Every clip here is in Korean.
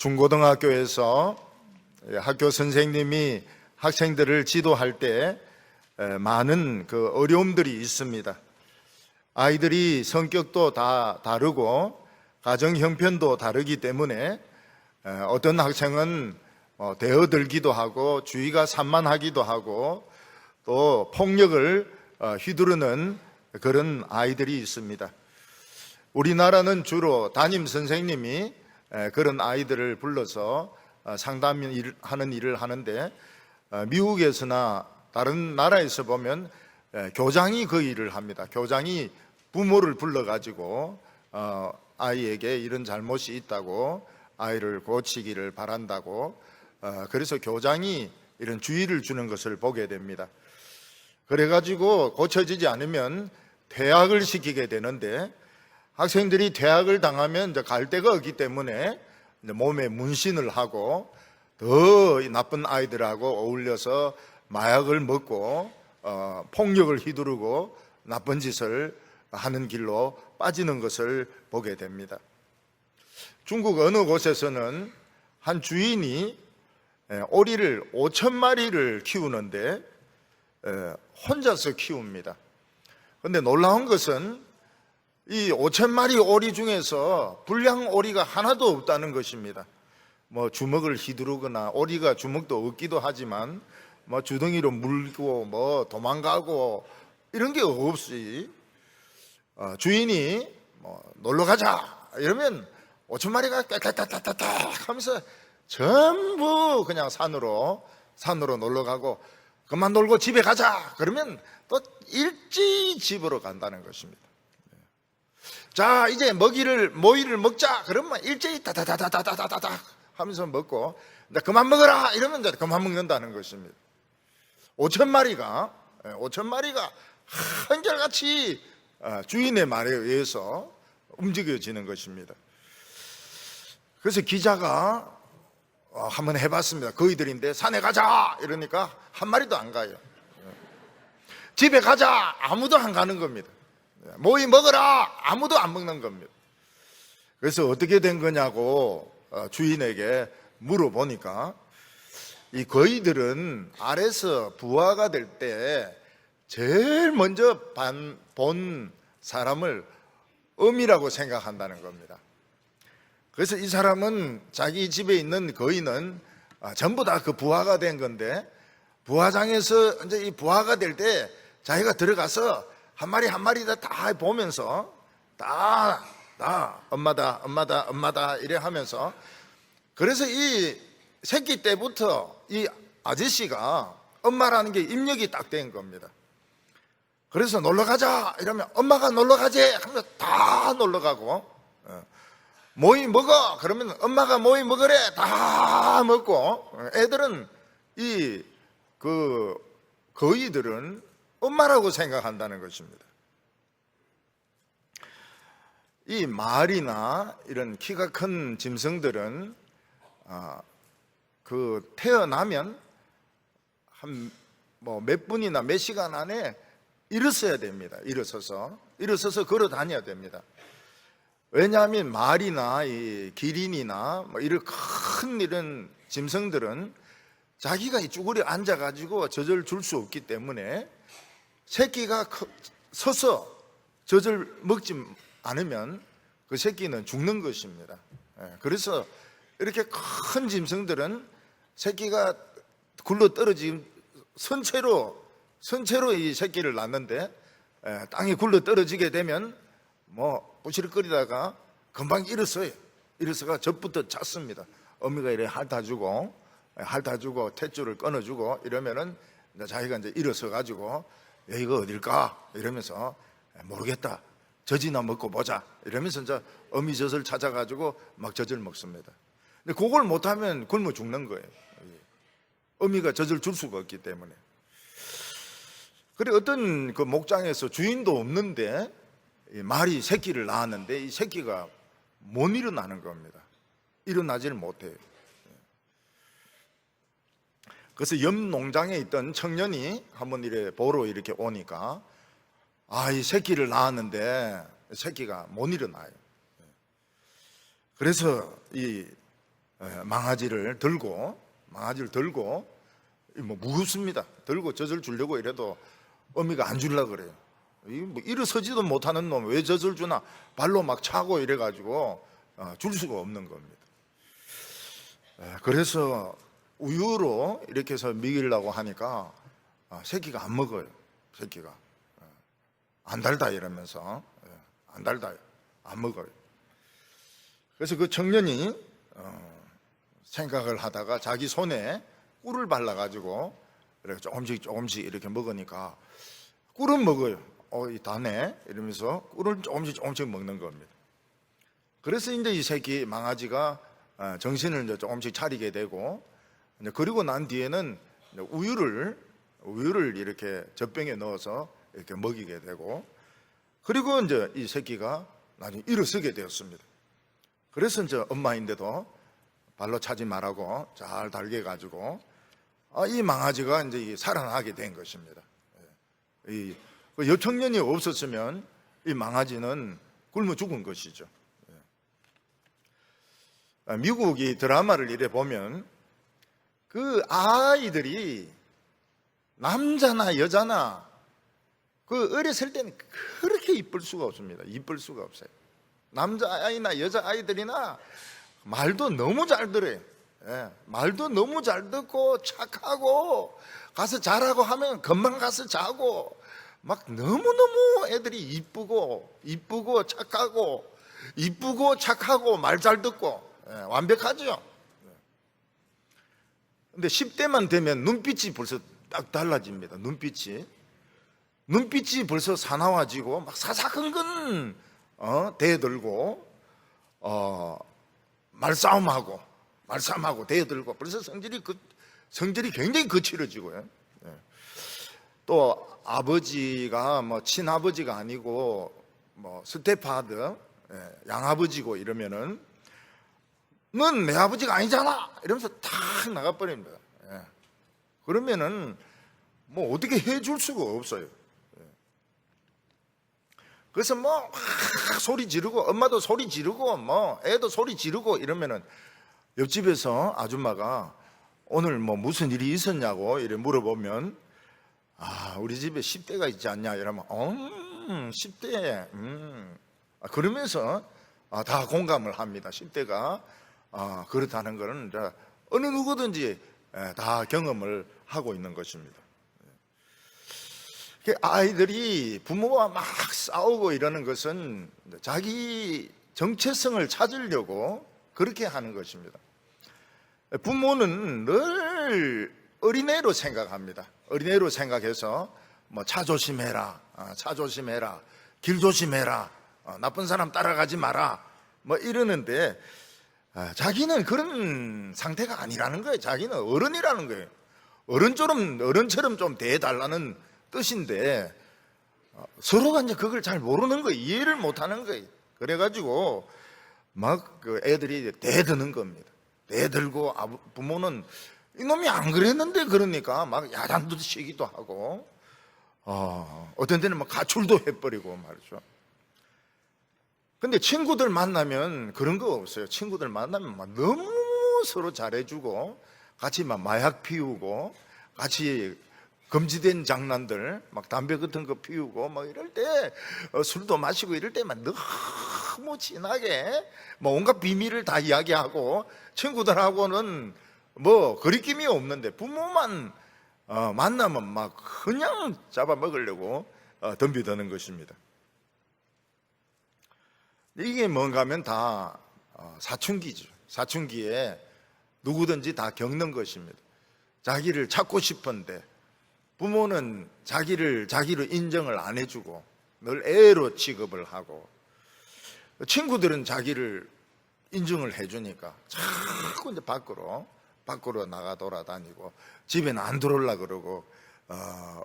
중고등학교에서 학교 선생님이 학생들을 지도할 때 많은 그 어려움들이 있습니다. 아이들이 성격도 다 다르고 가정 형편도 다르기 때문에 어떤 학생은 대어들기도 하고 주의가 산만하기도 하고 또 폭력을 휘두르는 그런 아이들이 있습니다. 우리나라는 주로 담임 선생님이 그런 아이들을 불러서 상담하는 일을 하는데, 미국에서나 다른 나라에서 보면 교장이 그 일을 합니다. 교장이 부모를 불러가지고 아이에게 이런 잘못이 있다고 아이를 고치기를 바란다고, 그래서 교장이 이런 주의를 주는 것을 보게 됩니다. 그래가지고 고쳐지지 않으면 퇴학을 시키게 되는데, 학생들이 퇴학을 당하면 이제 갈 데가 없기 때문에 이제 몸에 문신을 하고 더 나쁜 아이들하고 어울려서 마약을 먹고 폭력을 휘두르고 나쁜 짓을 하는 길로 빠지는 것을 보게 됩니다. 중국 어느 곳에서는 한 주인이 오리를 5,000마리를 키우는데 혼자서 키웁니다. 그런데 놀라운 것은 이 5,000마리 오리 중에서 불량 오리가 하나도 없다는 것입니다. 뭐 주먹을 휘두르거나, 오리가 주먹도 없기도 하지만 뭐 주둥이로 물고 뭐 도망가고 이런 게 없이, 주인이 뭐 놀러 가자 이러면 5,000마리가 따따따따따 하면서 전부 그냥 산으로 놀러 가고, 그만 놀고 집에 가자 그러면 또 일찍 집으로 간다는 것입니다. 자, 이제 모이를 먹자 그러면 일제히 다다다다다다다다 하면서 먹고, 그만 먹어라 이러면 이제 그만 먹는다는 것입니다. 5,000마리가 한결같이 주인의 말에 의해서 움직여지는 것입니다. 그래서 기자가 한번 해봤습니다. 거위들인데 산에 가자 이러니까 한 마리도 안 가요. 집에 가자 아무도 안 가는 겁니다. 모이 먹어라 아무도 안 먹는 겁니다. 그래서 어떻게 된 거냐고 주인에게 물어보니까, 이 거위들은 알에서 부화가 될 때 제일 먼저 본 사람을 어미라고 생각한다는 겁니다. 그래서 이 사람은 자기 집에 있는 거위는 전부 다 그 부화가 된 건데, 부화장에서 이제 이 부화가 될 때 자기가 들어가서 한 마리 한 마리 다 보면서 다 엄마다 이래 하면서, 그래서 이 새끼 때부터 이 아저씨가 엄마라는 게 입력이 딱 된 겁니다. 그래서 놀러 가자 이러면 엄마가 놀러 가재 하면 다 놀러 가고, 모이 먹어 그러면 엄마가 모이 먹으래 다 먹고, 애들은 그 거위들은 엄마라고 생각한다는 것입니다. 이 말이나 이런 키가 큰 짐승들은 그 태어나면 한 몇 분이나 몇 시간 안에 일어서야 됩니다. 일어서서 걸어 다녀야 됩니다. 왜냐하면 말이나 이 기린이나 이런 큰 이런 짐승들은 자기가 이 쭈그려 앉아가지고 젖을 줄 수 없기 때문에, 새끼가 서서 젖을 먹지 않으면 그 새끼는 죽는 것입니다. 그래서 이렇게 큰 짐승들은 새끼가 굴러 떨어지면 선체로 이 새끼를 낳는데, 땅에 굴러 떨어지게 되면 부시럭거리다가 금방 일어서가 젖부터 찼습니다. 어미가 이래 핥아주고 탯줄을 끊어주고 이러면은 자기가 이제 일어서 가지고 여기가 어딜까 이러면서 모르겠다 젖이나 먹고 보자 이러면서 이제 어미 젖을 찾아가지고 막 젖을 먹습니다. 근데 그걸 못하면 굶어 죽는 거예요. 어미가 젖을 줄 수가 없기 때문에. 그래 어떤 그 목장에서 주인도 없는데 말이 새끼를 낳았는데 이 새끼가 못 일어나는 겁니다. 일어나지를 못해요. 그래서 옆 농장에 있던 청년이 한번 보러 이렇게 오니까, 이 새끼를 낳았는데 새끼가 못 일어나요. 그래서 이 망아지를 들고 뭐 무겁습니다. 들고 젖을 주려고 이래도 어미가 안 주려고 그래요. 뭐 일어서지도 못하는 놈 왜 젖을 주나, 발로 막 차고 이래가지고 줄 수가 없는 겁니다. 그래서 우유로 이렇게 해서 먹이려고 하니까 새끼가 안 먹어요. 새끼가 안 달다 이러면서, 안 달다, 안 먹어요. 그래서 그 청년이 생각을 하다가 자기 손에 꿀을 발라가지고 이렇게 조금씩 이렇게 먹으니까, 꿀은 먹어요. 이 다네 이러면서 꿀을 조금씩 먹는 겁니다. 그래서 이제 이 새끼 망아지가 정신을 이제 조금씩 차리게 되고, 그리고 난 뒤에는 우유를 이렇게 젖병에 넣어서 이렇게 먹이게 되고, 그리고 이제 이 새끼가 나중에 일어서게 되었습니다. 그래서 이제 엄마인데도 발로 차지 말라고 잘 달게 해가지고 이 망아지가 이제 살아나게 된 것입니다. 이 여청년이 없었으면 이 망아지는 굶어 죽은 것이죠. 미국이 드라마를 이래 보면 그 아이들이 남자나 여자나 그 어렸을 때는 그렇게 이쁠 수가 없습니다. 이쁠 수가 없어요. 남자아이나 여자아이들이나 말도 너무 잘 들어요. 말도 너무 잘 듣고 착하고, 가서 자라고 하면 금방 가서 자고, 막 너무너무 애들이 이쁘고 착하고 말 잘 듣고 완벽하죠. 근데 10대만 되면 눈빛이 벌써 딱 달라집니다. 눈빛이 벌써 사나워지고 막 사사건건 대들고 말싸움하고 대들고, 벌써 성질이 굉장히 거칠어지고요. 또 아버지가 뭐 친아버지가 아니고 뭐 스텝파더, 양아버지고 이러면은 넌 내 아버지가 아니잖아 이러면서 탁 나가버립니다. 그러면은 뭐 어떻게 해줄 수가 없어요. 그래서 뭐 소리 지르고, 엄마도 소리 지르고 뭐 애도 소리 지르고 이러면은 옆집에서 아줌마가 오늘 뭐 무슨 일이 있었냐고 이래 물어보면, 우리 집에 10대가 있지 않냐 이러면 10대 그러면서 다 공감을 합니다. 10대가 그렇다는 것은 어느 누구든지 다 경험을 하고 있는 것입니다. 아이들이 부모와 막 싸우고 이러는 것은 자기 정체성을 찾으려고 그렇게 하는 것입니다. 부모는 늘 어린애로 생각합니다. 어린애로 생각해서 뭐 차 조심해라, 길 조심해라, 나쁜 사람 따라가지 마라 뭐 이러는데, 자기는 그런 상태가 아니라는 거예요. 자기는 어른이라는 거예요. 어른처럼 좀 대해달라는 뜻인데, 서로가 이제 그걸 잘 모르는 거예요. 이해를 못하는 거예요. 그래가지고 막 그 애들이 대드는 겁니다. 대들고, 부모는 이놈이 안 그랬는데 그러니까 막 야단도 치기도 하고, 어떤 데는 막 가출도 해버리고 말이죠. 근데 친구들 만나면 그런 거 없어요. 친구들 만나면 막 너무 서로 잘해주고, 같이 막 마약 피우고, 같이 금지된 장난들, 막 담배 같은 거 피우고, 막 이럴 때, 술도 마시고 이럴 때만 너무 진하게, 뭐 온갖 비밀을 다 이야기하고, 친구들하고는 뭐 거리낌이 없는데, 부모만 만나면 막 그냥 잡아먹으려고 덤비드는 것입니다. 이게 뭔가 하면 다 사춘기죠. 사춘기에 누구든지 다 겪는 것입니다. 자기를 찾고 싶은데 부모는 자기로 인정을 안 해주고 늘 애로 취급을 하고, 친구들은 자기를 인정을 해주니까 자꾸 이제 밖으로 나가 돌아다니고, 집에는 안 들어오려고 그러고,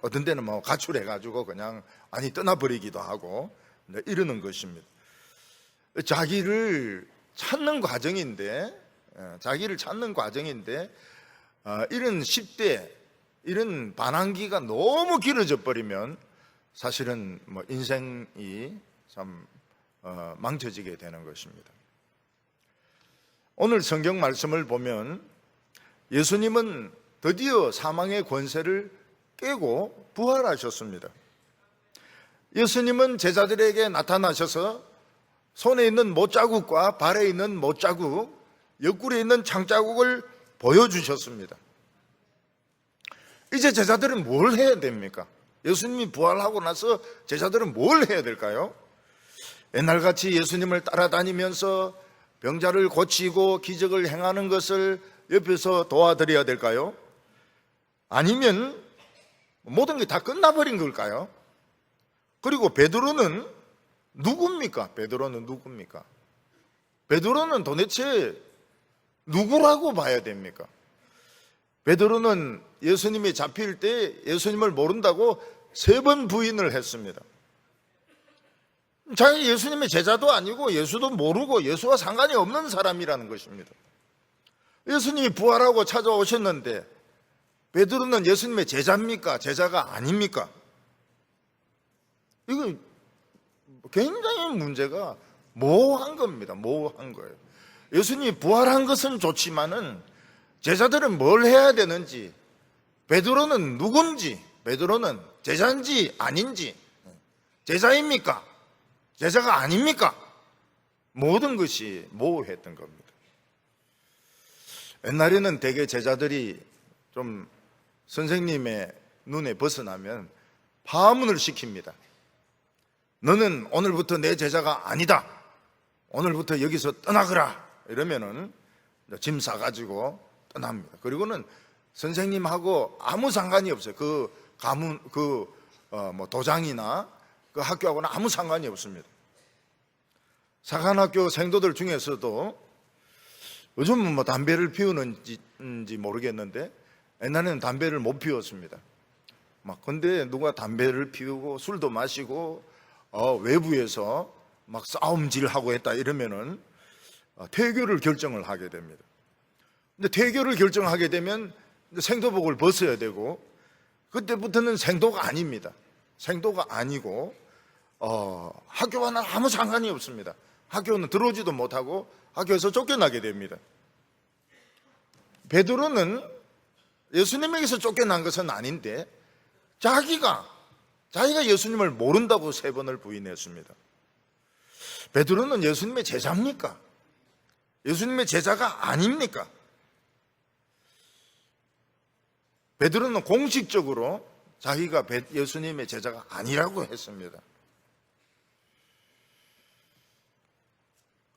어떤 때는 뭐 가출해가지고 그냥 떠나버리기도 하고 이러는 것입니다. 자기를 찾는 과정인데 이런 10대, 이런 반항기가 너무 길어져 버리면 사실은 뭐 인생이 참 망쳐지게 되는 것입니다. 오늘 성경 말씀을 보면 예수님은 드디어 사망의 권세를 깨고 부활하셨습니다. 예수님은 제자들에게 나타나셔서 손에 있는 못자국과 발에 있는 못자국, 옆구리에 있는 창자국을 보여주셨습니다. 이제 제자들은 뭘 해야 됩니까? 예수님이 부활하고 나서 제자들은 뭘 해야 될까요? 옛날같이 예수님을 따라다니면서 병자를 고치고 기적을 행하는 것을 옆에서 도와드려야 될까요? 아니면 모든 게 다 끝나버린 걸까요? 그리고 베드로는 누굽니까? 베드로는 누굽니까? 베드로는 도대체 누구라고 봐야 됩니까? 베드로는 예수님이 잡힐 때 예수님을 모른다고 3번 부인을 했습니다. 자기 예수님의 제자도 아니고 예수도 모르고 예수와 상관이 없는 사람이라는 것입니다. 예수님이 부활하고 찾아오셨는데 베드로는 예수님의 제자입니까? 제자가 아닙니까? 이거 굉장히 문제가 모호한 겁니다. 모호한 거예요. 예수님이 부활한 것은 좋지만은 제자들은 뭘 해야 되는지, 베드로는 누군지, 베드로는 제자인지 아닌지, 제자입니까? 제자가 아닙니까? 모든 것이 모호했던 겁니다. 옛날에는 대개 제자들이 좀 선생님의 눈에 벗어나면 파문을 시킵니다. 너는 오늘부터 내 제자가 아니다. 오늘부터 여기서 떠나거라. 이러면은 짐 싸가지고 떠납니다. 그리고는 선생님하고 아무 상관이 없어요. 그 가문, 도장이나 그 학교하고는 아무 상관이 없습니다. 사관학교 생도들 중에서도 요즘은 담배를 피우는지 모르겠는데 옛날에는 담배를 못 피웠습니다. 근데 누가 담배를 피우고 술도 마시고 외부에서 막 싸움질하고 했다 이러면은 퇴교를 결정을 하게 됩니다. 근데 퇴교를 결정하게 되면 생도복을 벗어야 되고 그때부터는 생도가 아닙니다. 생도가 아니고 학교와는 아무 상관이 없습니다. 학교는 들어오지도 못하고 학교에서 쫓겨나게 됩니다. 베드로는 예수님에게서 쫓겨난 것은 아닌데 자기가 예수님을 모른다고 3번을 부인했습니다. 베드로는 예수님의 제자입니까? 예수님의 제자가 아닙니까? 베드로는 공식적으로 자기가 예수님의 제자가 아니라고 했습니다.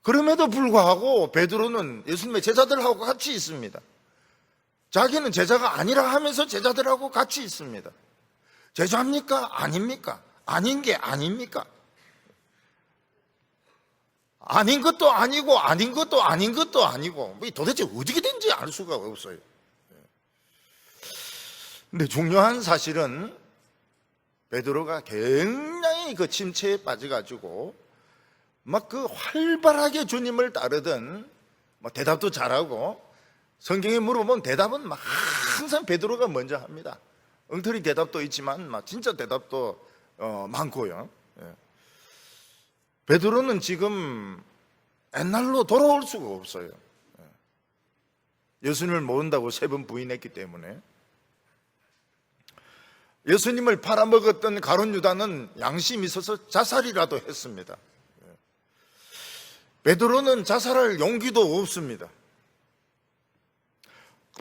그럼에도 불구하고 베드로는 예수님의 제자들하고 같이 있습니다. 자기는 제자가 아니라 하면서 제자들하고 같이 있습니다. 제자입니까? 아닙니까? 아닌 게 아닙니까? 아닌 것도 아니고 아닌 것도 아닌 것도 아니고 도대체 어떻게 된지 알 수가 없어요. 근데 중요한 사실은 베드로가 굉장히 그 침체에 빠져가지고 막 그 활발하게 주님을 따르던 대답도 잘하고 성경에 물어보면 대답은 막 항상 베드로가 먼저 합니다. 엉터리 대답도 있지만 진짜 대답도 많고요. 베드로는 지금 옛날로 돌아올 수가 없어요. 예수님을 모른다고 3번 부인했기 때문에. 예수님을 팔아먹었던 가룟 유다는 양심이 있어서 자살이라도 했습니다. 베드로는 자살할 용기도 없습니다.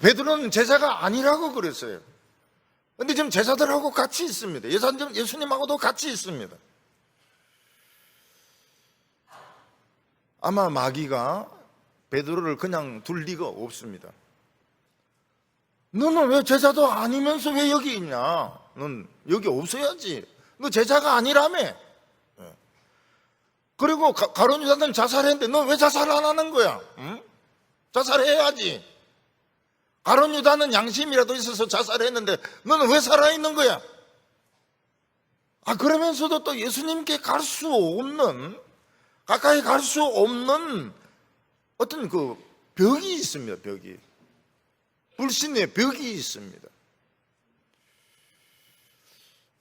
베드로는 제자가 아니라고 그랬어요. 그런데 지금 제자들하고 같이 있습니다. 예수님하고도 같이 있습니다. 아마 마귀가 베드로를 그냥 둘 리가 없습니다. 너는 왜 제자도 아니면서 왜 여기 있냐? 넌 여기 없어야지. 너 제자가 아니라며. 그리고 가룟 유다는 자살했는데 너 왜 자살 안 하는 거야? 응? 자살해야지. 가룟 유다는 양심이라도 있어서 자살했는데 너는 왜 살아있는 거야? 그러면서도 또 예수님께 갈 수 없는, 가까이 갈 수 없는 어떤 그 벽이 있습니다. 벽이. 불신의 벽이 있습니다.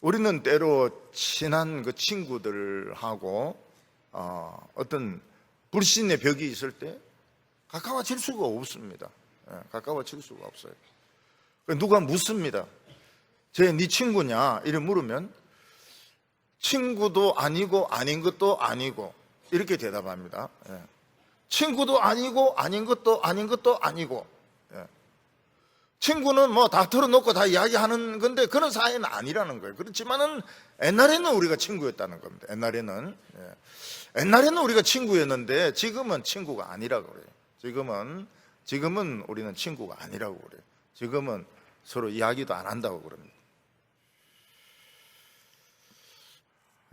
우리는 때로 친한 그 친구들하고 어떤 불신의 벽이 있을 때 가까워질 수가 없습니다. 가까워질 수가 없어요. 누가 묻습니다. 네 친구냐? 이렇게 물으면 친구도 아니고 아닌 것도 아니고 이렇게 대답합니다. 친구도 아니고 아닌 것도 아닌 것도 아니고. 친구는 뭐 다 털어놓고 다 이야기하는 건데 그런 사이는 아니라는 거예요. 그렇지만은 옛날에는 우리가 친구였다는 겁니다. 옛날에는 우리가 친구였는데 지금은 친구가 아니라고 그래요. 지금은 우리는 친구가 아니라고 그래요. 지금은 서로 이야기도 안 한다고 그럽니다.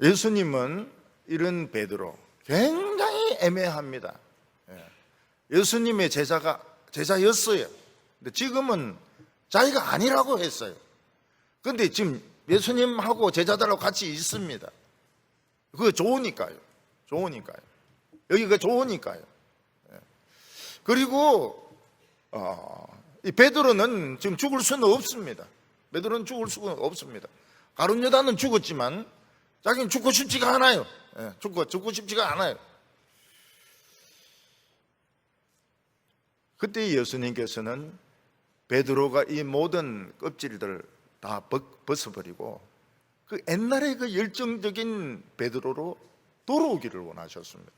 예수님은 이런 베드로 굉장히 애매합니다. 예수님의 제자였어요. 근데 지금은 자기가 아니라고 했어요. 근데 지금 예수님하고 제자들하고 같이 있습니다. 그거 좋으니까요. 여기가 좋으니까요. 그리고 이 베드로는 지금 죽을 수는 없습니다. 베드로는 죽을 수가 없습니다. 가룟 요단은 죽었지만 자기는 죽고 싶지가 않아요. 죽고 싶지가 않아요. 그때 예수님께서는 베드로가 이 모든 껍질들을 다 벗어버리고 그 옛날의 그 열정적인 베드로로 돌아오기를 원하셨습니다.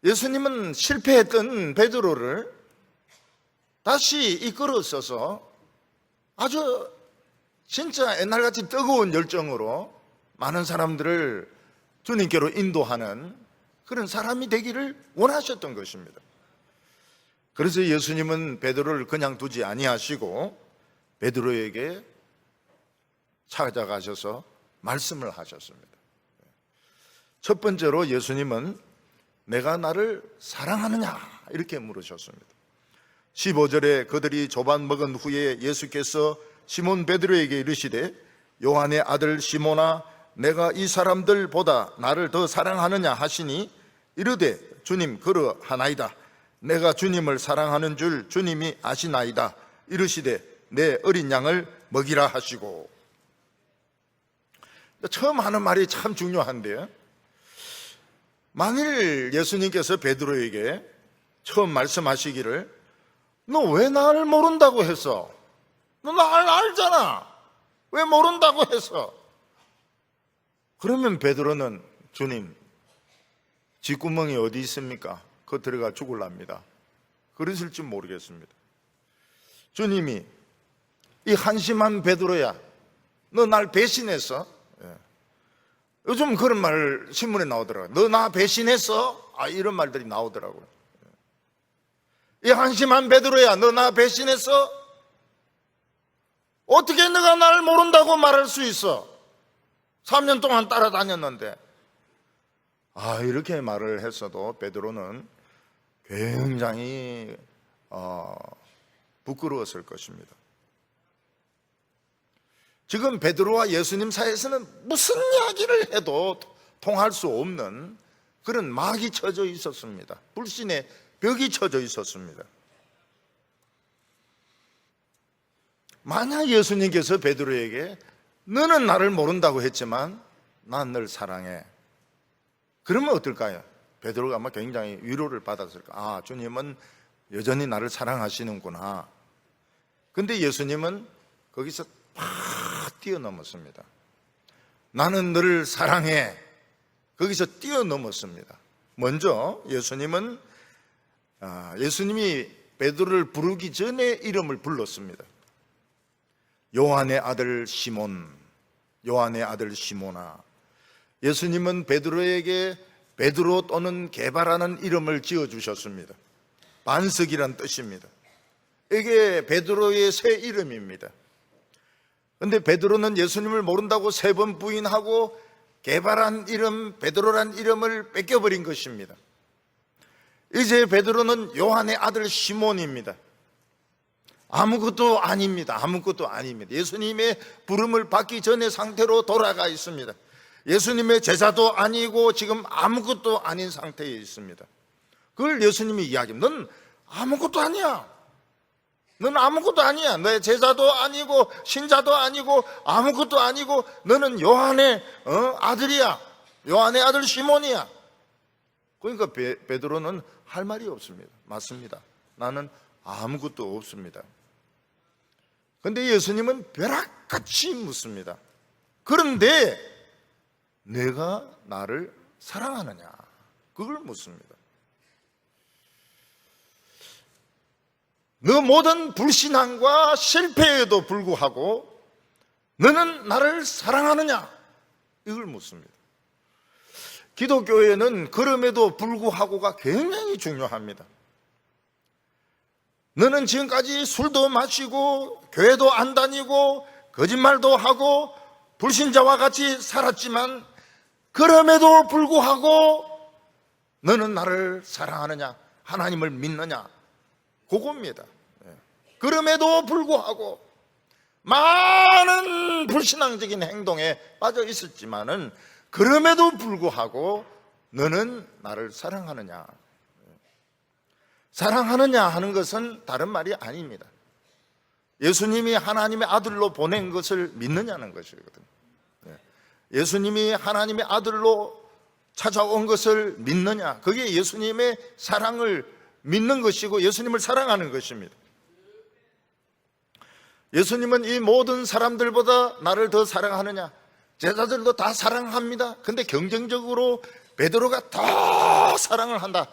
예수님은 실패했던 베드로를 다시 이끌어서서 아주 진짜 옛날같이 뜨거운 열정으로 많은 사람들을 주님께로 인도하는 그런 사람이 되기를 원하셨던 것입니다. 그래서 예수님은 베드로를 그냥 두지 아니하시고 베드로에게 찾아가셔서 말씀을 하셨습니다. 첫 번째로 예수님은 내가 나를 사랑하느냐 이렇게 물으셨습니다. 15절에 그들이 조반 먹은 후에 예수께서 시몬 베드로에게 이르시되 요한의 아들 시몬아 내가 이 사람들보다 나를 더 사랑하느냐 하시니 이르되 주님 그러하나이다. 내가 주님을 사랑하는 줄 주님이 아시나이다. 이르시되 내 어린 양을 먹이라 하시고. 처음 하는 말이 참 중요한데요. 만일 예수님께서 베드로에게 처음 말씀하시기를 너 왜 나를 모른다고 했어? 너 나를 알잖아. 왜 모른다고 했어? 그러면 베드로는 주님 쥐구멍이 어디 있습니까? 그 들어가 죽을랍니다. 그랬을지 모르겠습니다. 주님이 이 한심한 베드로야 너 날 배신했어? 요즘 그런 말 신문에 나오더라고요. 너 나 배신했어? 이런 말들이 나오더라고요. 이 한심한 베드로야 너 나 배신했어? 어떻게 너가 나를 모른다고 말할 수 있어? 3년 동안 따라다녔는데. 이렇게 말을 했어도 베드로는 굉장히 부끄러웠을 것입니다. 지금 베드로와 예수님 사이에서는 무슨 이야기를 해도 통할 수 없는 그런 막이 쳐져 있었습니다. 불신의 벽이 쳐져 있었습니다. 만약 예수님께서 베드로에게 너는 나를 모른다고 했지만 난 널 사랑해. 그러면 어떨까요? 베드로가 아마 굉장히 위로를 받았을까. 주님은 여전히 나를 사랑하시는구나. 근데 예수님은 거기서 팍 뛰어넘었습니다. 나는 너를 사랑해. 거기서 뛰어넘었습니다. 먼저 예수님이 베드로를 부르기 전에 이름을 불렀습니다. 요한의 아들 시몬, 요한의 아들 시몬아. 예수님은 베드로에게 베드로 또는 게바라는 이름을 지어주셨습니다. 반석이란 뜻입니다. 이게 베드로의 새 이름입니다. 그런데 베드로는 예수님을 모른다고 3번 부인하고 게바란 이름, 베드로란 이름을 뺏겨버린 것입니다. 이제 베드로는 요한의 아들 시몬입니다. 아무것도 아닙니다. 아무것도 아닙니다. 예수님의 부름을 받기 전의 상태로 돌아가 있습니다. 예수님의 제자도 아니고 지금 아무것도 아닌 상태에 있습니다. 그걸 예수님이 이야기합니다. 넌 아무것도 아니야. 넌 아무것도 아니야. 너의 제자도 아니고 신자도 아니고 아무것도 아니고 너는 요한의 아들이야. 요한의 아들 시몬이야. 그러니까 베드로는 할 말이 없습니다. 맞습니다. 나는 아무것도 없습니다. 그런데 예수님은 벼락같이 묻습니다. 그런데 내가 나를 사랑하느냐? 그걸 묻습니다. 너 모든 불신앙과 실패에도 불구하고 너는 나를 사랑하느냐? 이걸 묻습니다. 기독교에는 그럼에도 불구하고가 굉장히 중요합니다. 너는 지금까지 술도 마시고 교회도 안 다니고 거짓말도 하고 불신자와 같이 살았지만 그럼에도 불구하고 너는 나를 사랑하느냐? 하나님을 믿느냐? 그겁니다. 그럼에도 불구하고 많은 불신앙적인 행동에 빠져 있었지만은 그럼에도 불구하고 너는 나를 사랑하느냐? 사랑하느냐 하는 것은 다른 말이 아닙니다. 예수님이 하나님의 아들로 보낸 것을 믿느냐는 것이거든요. 예수님이 하나님의 아들로 찾아온 것을 믿느냐? 그게 예수님의 사랑을 믿는 것이고 예수님을 사랑하는 것입니다. 예수님은 이 모든 사람들보다 나를 더 사랑하느냐? 제자들도 다 사랑합니다. 근데 경쟁적으로 베드로가 더 사랑을 한다,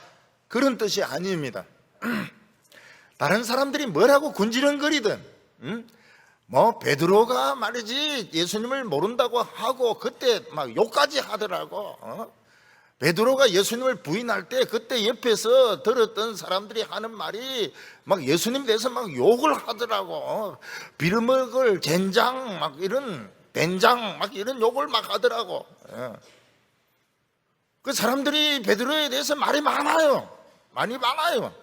그런 뜻이 아닙니다. 다른 사람들이 뭐라고 군지렁거리든 뭐 베드로가 말이지 예수님을 모른다고 하고 그때 막 욕까지 하더라고. 베드로가 예수님을 부인할 때 그때 옆에서 들었던 사람들이 하는 말이 막 예수님 대해서 막 욕을 하더라고. 비르먹을 젠장 막 이런 된장 막 이런 욕을 막 하더라고. 그 사람들이 베드로에 대해서 말이 많아요. 많이 많아요.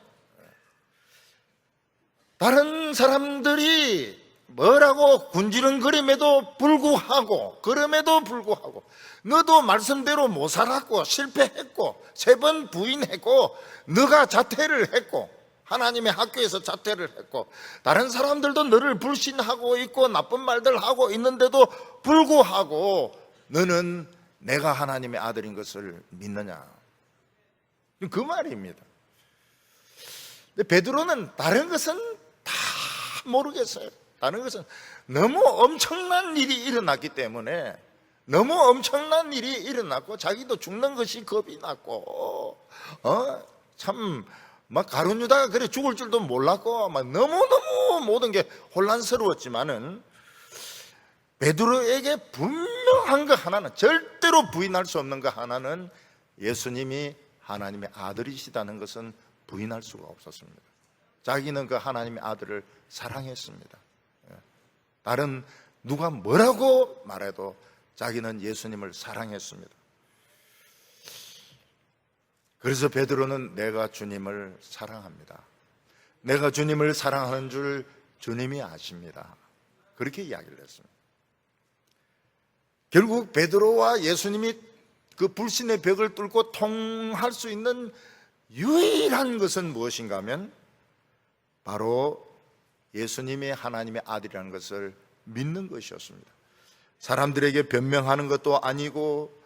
다른 사람들이 뭐라고 군지렁거림에도 불구하고 그럼에도 불구하고 너도 말씀대로 못 살았고 실패했고 3번 부인했고 너가 자퇴를 했고 하나님의 학교에서 자퇴를 했고 다른 사람들도 너를 불신하고 있고 나쁜 말들 하고 있는데도 불구하고 너는 내가 하나님의 아들인 것을 믿느냐? 그 말입니다. 근데 베드로는 다른 것은 다 모르겠어요. 다른 것은 너무 엄청난 일이 일어났기 때문에 너무 엄청난 일이 일어났고 자기도 죽는 것이 겁이 났고 참 막 가룟 유다가 그래 죽을 줄도 몰랐고 막 너무너무 모든 게 혼란스러웠지만은 베드로에게 분명한 것 하나는, 절대로 부인할 수 없는 것 하나는 예수님이 하나님의 아들이시다는 것은 부인할 수가 없었습니다. 자기는 그 하나님의 아들을 사랑했습니다. 다른 누가 뭐라고 말해도 자기는 예수님을 사랑했습니다. 그래서 베드로는 내가 주님을 사랑합니다. 내가 주님을 사랑하는 줄 주님이 아십니다. 그렇게 이야기를 했습니다. 결국 베드로와 예수님이 그 불신의 벽을 뚫고 통할 수 있는 유일한 것은 무엇인가 하면 바로 예수님이 하나님의 아들이라는 것을 믿는 것이었습니다. 사람들에게 변명하는 것도 아니고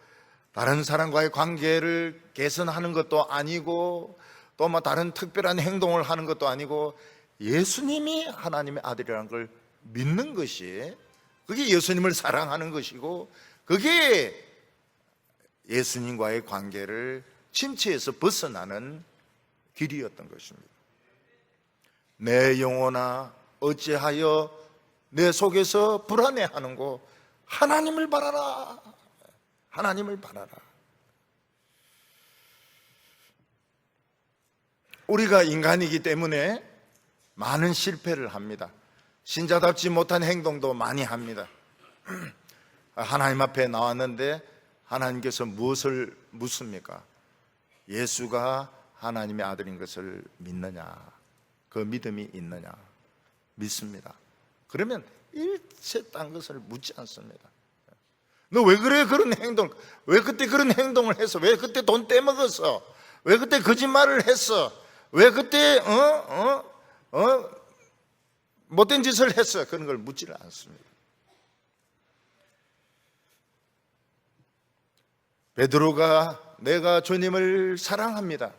다른 사람과의 관계를 개선하는 것도 아니고 또 뭐 다른 특별한 행동을 하는 것도 아니고 예수님이 하나님의 아들이라는 걸 믿는 것이, 그게 예수님을 사랑하는 것이고 그게 예수님과의 관계를 침체에서 벗어나는 길이었던 것입니다. 내 영혼아 어찌하여 내 속에서 불안해하는고 하나님을 바라라. 하나님을 바라라. 우리가 인간이기 때문에 많은 실패를 합니다. 신자답지 못한 행동도 많이 합니다. 하나님 앞에 나왔는데 하나님께서 무엇을 묻습니까? 예수가 하나님의 아들인 것을 믿느냐? 그 믿음이 있느냐? 믿습니다. 그러면 일체 딴 것을 묻지 않습니다. 너 왜 그래? 그런 행동, 왜 그때 그런 행동을 했어? 왜 그때 돈 떼먹었어? 왜 그때 거짓말을 했어? 왜 그때 못된 짓을 했어? 그런 걸 묻지를 않습니다. 베드로가 내가 주님을 사랑합니다.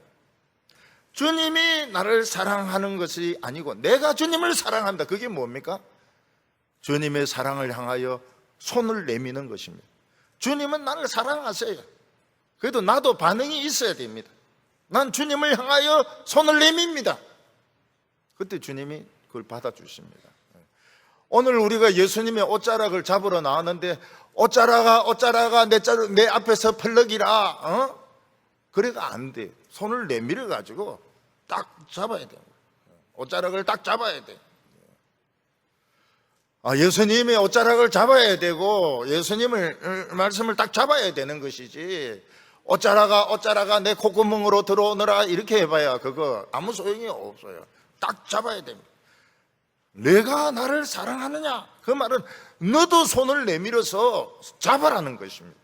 주님이 나를 사랑하는 것이 아니고 내가 주님을 사랑합니다. 그게 뭡니까? 주님의 사랑을 향하여 손을 내미는 것입니다. 주님은 나를 사랑하세요. 그래도 나도 반응이 있어야 됩니다. 난 주님을 향하여 손을 내밉니다. 그때 주님이 그걸 받아주십니다. 오늘 우리가 예수님의 옷자락을 잡으러 나왔는데 옷자락아 내 앞에서 펄럭이라 그래가 안 돼. 손을 내밀어 가지고 딱 잡아야 돼. 옷자락을 딱 잡아야 돼. 예수님의 옷자락을 잡아야 되고 예수님을 말씀을 딱 잡아야 되는 것이지, 옷자락아 내 콧구멍으로 들어오너라 이렇게 해봐야 그거 아무 소용이 없어요. 딱 잡아야 됩니다. 내가 나를 사랑하느냐, 그 말은 너도 손을 내밀어서 잡아라는 것입니다.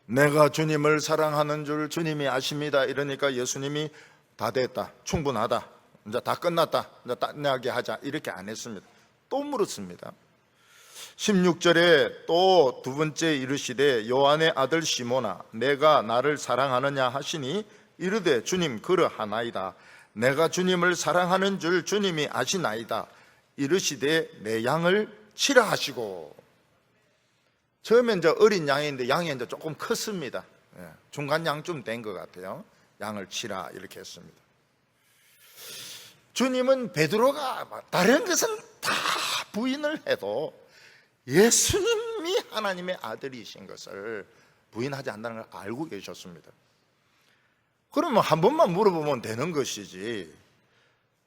내가 주님을 사랑하는 줄 주님이 아십니다. 이러니까 예수님이 다 됐다, 충분하다, 이제 다 끝났다, 이제 딴하게 하자 이렇게 안 했습니다. 또 물었습니다. 16절에 또 두 번째 이르시되 요한의 아들 시몬아 내가 나를 사랑하느냐 하시니 이르되 주님 그러하나이다. 내가 주님을 사랑하는 줄 주님이 아시나이다. 이르시되 내 양을 치라 하시고. 처음엔 이제 어린 양인데 양이 이제 조금 컸습니다. 중간 양쯤 된 것 같아요. 양을 치라 이렇게 했습니다. 주님은 베드로가 다른 것은 다 부인을 해도 예수님이 하나님의 아들이신 것을 부인하지 않는다는 걸 알고 계셨습니다. 그러면 한 번만 물어보면 되는 것이지,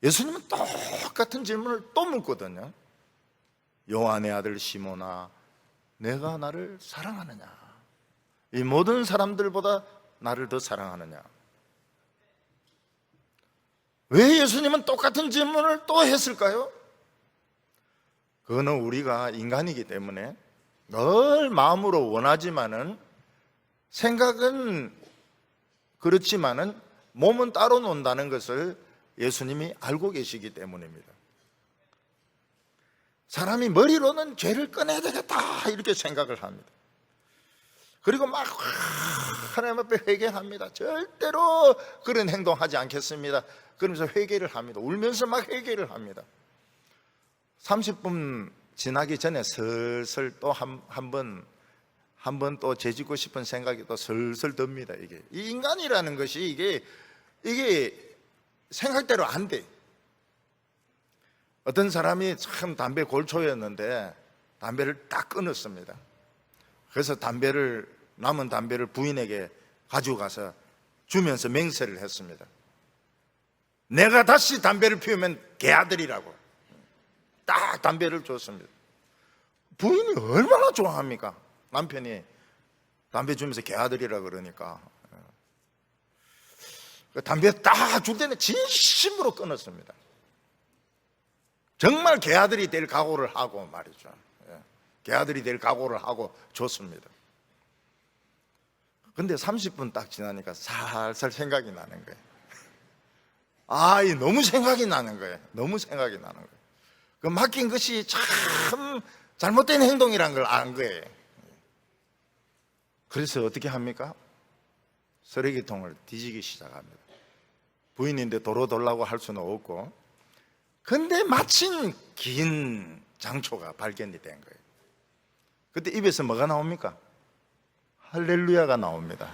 예수님은 똑같은 질문을 또 묻거든요. 요한의 아들 시몬아 내가 나를 사랑하느냐, 이 모든 사람들보다 나를 더 사랑하느냐. 왜 예수님은 똑같은 질문을 또 했을까요? 그거는 우리가 인간이기 때문에 늘 마음으로 원하지만은, 생각은 그렇지만은 몸은 따로 논다는 것을 예수님이 알고 계시기 때문입니다. 사람이 머리로는 죄를 꺼내야 되겠다 이렇게 생각을 합니다. 그리고 막 하나님 앞에 회개합니다. 절대로 그런 행동하지 않겠습니다. 그러면서 회개를 합니다. 울면서 막 회개를 합니다. 30분 지나기 전에 슬슬 또 한 번 또 죄짓고 싶은 생각이 또 슬슬 듭니다. 이 인간이라는 것이 이게 생각대로 안 돼. 어떤 사람이 참 담배 골초였는데 담배를 딱 끊었습니다. 그래서 남은 담배를 부인에게 가지고 가서 주면서 맹세를 했습니다. 내가 다시 담배를 피우면 개아들이라고 딱 담배를 줬습니다. 부인이 얼마나 좋아합니까? 남편이 담배 주면서 개아들이라 그러니까. 담배 딱 줄 때는 진심으로 끊었습니다. 정말 개아들이 될 각오를 하고 말이죠. 개아들이 될 각오를 하고 줬습니다. 근데 30분 딱 지나니까 살살 생각이 나는 거예요. 너무 생각이 나는 거예요. 너무 생각이 나는 거예요. 그 맡긴 것이 참 잘못된 행동이란 걸 안 거예요. 그래서 어떻게 합니까? 쓰레기통을 뒤지기 시작합니다. 부인인데 도로 돌라고 할 수는 없고, 근데 마침 긴 장초가 발견이 된 거예요. 그때 입에서 뭐가 나옵니까? 할렐루야가 나옵니다.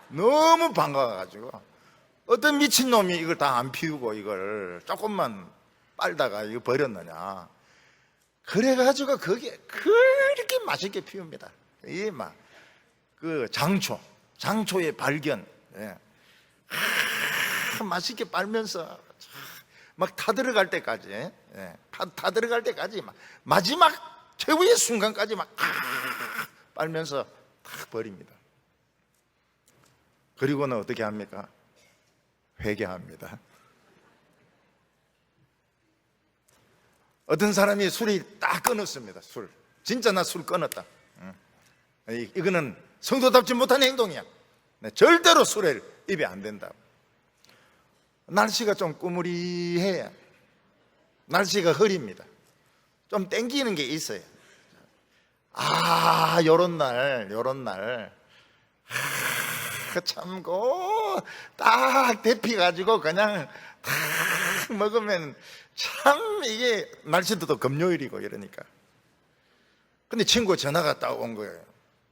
너무 반가워가지고 어떤 미친놈이 이걸 다 안 피우고 이걸 조금만 빨다가 이거 버렸느냐. 그래가지고 그게 그렇게 맛있게 피웁니다. 이게 막 그 장초의 발견, 맛있게 빨면서 막 타들어갈 때까지, 타들어갈 때까지 막 마지막 최후의 순간까지 막 빨면서 탁 버립니다. 그리고는 어떻게 합니까? 회개합니다. 어떤 사람이 술이 딱 끊었습니다. 진짜 나 술 끊었다. 이거는 성도답지 못한 행동이야. 절대로 술을 입에 안 된다. 날씨가 좀 꾸무리해요. 날씨가 흐립니다. 좀 땡기는 게 있어요. 요런 날 참딱 데피가지고 그냥 탁 먹으면 참 이게 날씨도 또 금요일이고 이러니까. 근데 친구 전화가 딱 온 거예요.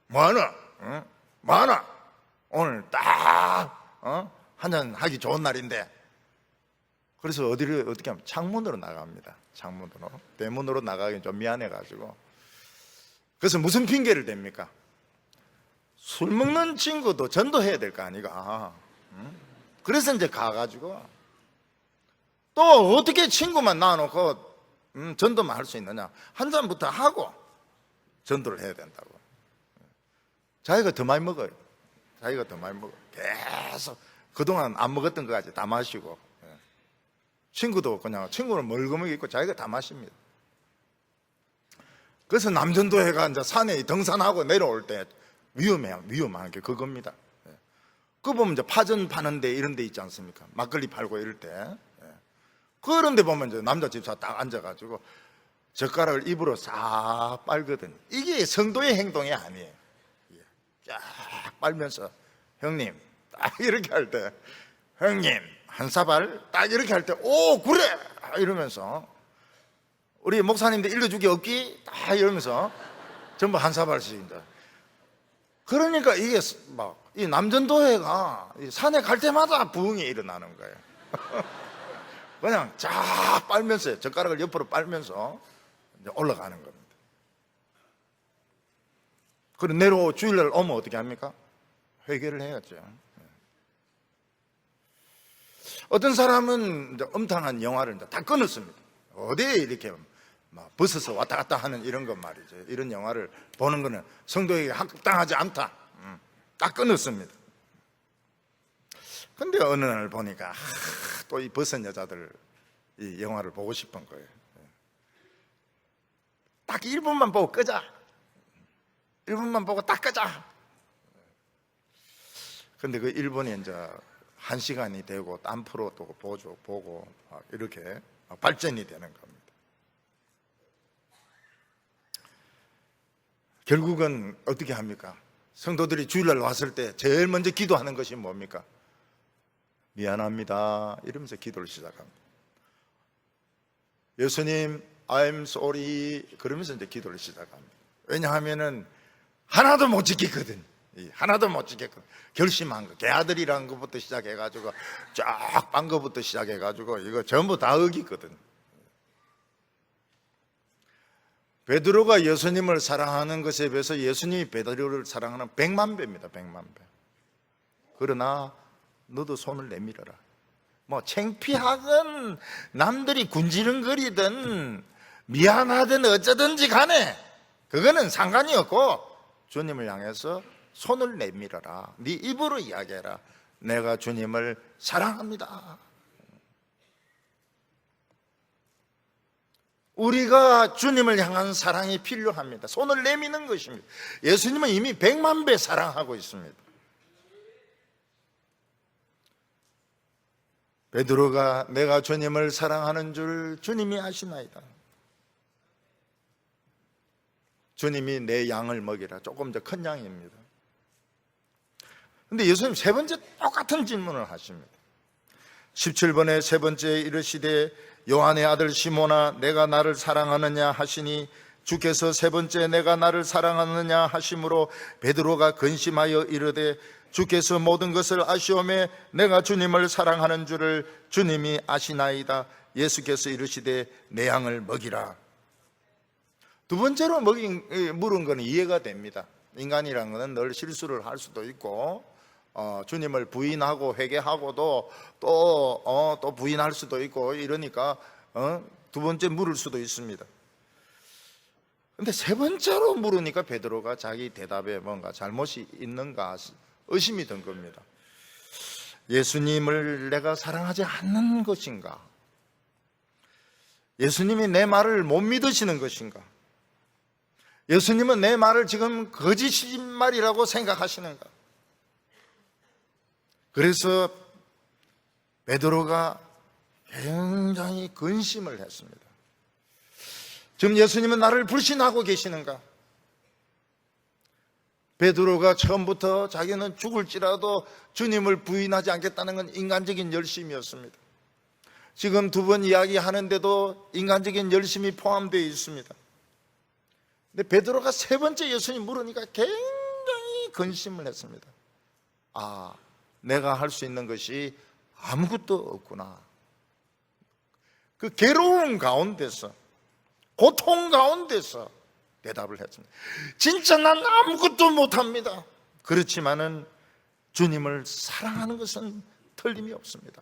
뭐하나? 응? 뭐하나? 오늘 딱 한잔 하기 좋은 날인데. 그래서 어디를 어떻게 하면 창문으로 나갑니다. 창문으로. 대문으로 나가기 좀 미안해가지고. 그래서 무슨 핑계를 댑니까? 술 먹는 친구도 전도해야 될 거 아니가. 그래서 이제 가가지고 또 어떻게 친구만 놔놓고 전도만 할 수 있느냐. 한 잔부터 하고 전도를 해야 된다고. 자기가 더 많이 먹어요. 자기가 더 많이 먹어요. 계속 그동안 안 먹었던 거까지 다 마시고. 친구도 그냥 친구는 멀거먹이 있고 자기가 다 마십니다. 그래서 남전도회가 이제 산에 등산하고 내려올 때 위험한 게 그겁니다. 그거 보면 이제 파전 파는데 이런 데 있지 않습니까? 막걸리 팔고 이럴 때. 그런 데 보면 이제 남자 집사 딱 앉아가지고 젓가락을 입으로 싹 빨거든. 이게 성도의 행동이 아니에요. 쫙 빨면서 형님 딱 이렇게 할 때 형님 한 사발 딱 이렇게 할 때 오 그래 이러면서 우리 목사님들 일러주기 없기 딱 이러면서 전부 한 사발씩 이제. 그러니까 이게 막 이 남전도회가 산에 갈 때마다 부흥이 일어나는 거예요. 그냥 쫙 빨면서 젓가락을 옆으로 빨면서 이제 올라가는 겁니다. 그리고 내려 주일날 오면 어떻게 합니까? 회개를 해야죠. 어떤 사람은 이제 음탕한 영화를 이제 다 끊었습니다. 어디에 이렇게 막 벗어서 왔다 갔다 하는 이런 것 말이죠. 이런 영화를 보는 거는 성도에게 합당하지 않다. 딱 끊었습니다. 근데 어느 날 보니까 또 이 벗은 여자들 이 영화를 보고 싶은 거예요. 딱 1분만 보고 끄자. 1분만 보고 딱 끄자. 근데 그 1분이 이제 1시간이 되고 딴 프로 또 보고 이렇게 발전이 되는 겁니다. 결국은 어떻게 합니까? 성도들이 주일날 왔을 때 제일 먼저 기도하는 것이 뭡니까? 미안합니다 이러면서 기도를 시작합니다. 예수님 I'm sorry 그러면서 이제 기도를 시작합니다. 왜냐하면은 하나도 못 지켰거든. 하나도 못 지켰거든. 결심한 거 개아들이라는 것부터 시작해가지고 쫙 빤 것부터 시작해가지고 이거 전부 다 어기거든. 베드로가 예수님을 사랑하는 것에 비해서 예수님이 베드로를 사랑하는 100만 배입니다. 100만 배. 그러나 너도 손을 내밀어라. 뭐 창피하든 남들이 군지렁거리든 미안하든 어쩌든지 간에 그거는 상관이 없고 주님을 향해서 손을 내밀어라. 네 입으로 이야기해라. 내가 주님을 사랑합니다. 우리가 주님을 향한 사랑이 필요합니다. 손을 내미는 것입니다. 예수님은 이미 100만 배 사랑하고 있습니다. 베드로가 내가 주님을 사랑하는 줄 주님이 아시나이다. 주님이 내 양을 먹이라. 조금 더 큰 양입니다. 근데 예수님 세 번째 똑같은 질문을 하십니다. 17번에 세 번째 이르시되 요한의 아들 시몬아 내가 나를 사랑하느냐 하시니 주께서 세 번째 내가 나를 사랑하느냐 하심으로 베드로가 근심하여 이르되 주께서 모든 것을 아시오매 내가 주님을 사랑하는 줄을 주님이 아시나이다. 예수께서 이르시되 내 양을 먹이라. 두 번째로 물은 것은 이해가 됩니다. 인간이라는 것은 늘 실수를 할 수도 있고 주님을 부인하고 회개하고도 또 부인할 수도 있고 이러니까 두 번째 물을 수도 있습니다. 근데 세 번째로 물으니까 베드로가 자기 대답에 뭔가 잘못이 있는가 의심이 든 겁니다. 예수님을 내가 사랑하지 않는 것인가? 예수님이 내 말을 못 믿으시는 것인가? 예수님은 내 말을 지금 거짓말이라고 생각하시는가? 그래서 베드로가 굉장히 근심을 했습니다. 지금 예수님은 나를 불신하고 계시는가? 베드로가 처음부터 자기는 죽을지라도 주님을 부인하지 않겠다는 건 인간적인 열심이었습니다. 지금 두 번 이야기하는데도 인간적인 열심이 포함되어 있습니다. 근데 베드로가 세 번째 예수님 물으니까 굉장히 근심을 했습니다. 아, 내가 할 수 있는 것이 아무것도 없구나. 그 괴로움 가운데서, 고통 가운데서 대답을 했습니다. 진짜 난 아무것도 못합니다. 그렇지만은 주님을 사랑하는 것은 틀림이 없습니다.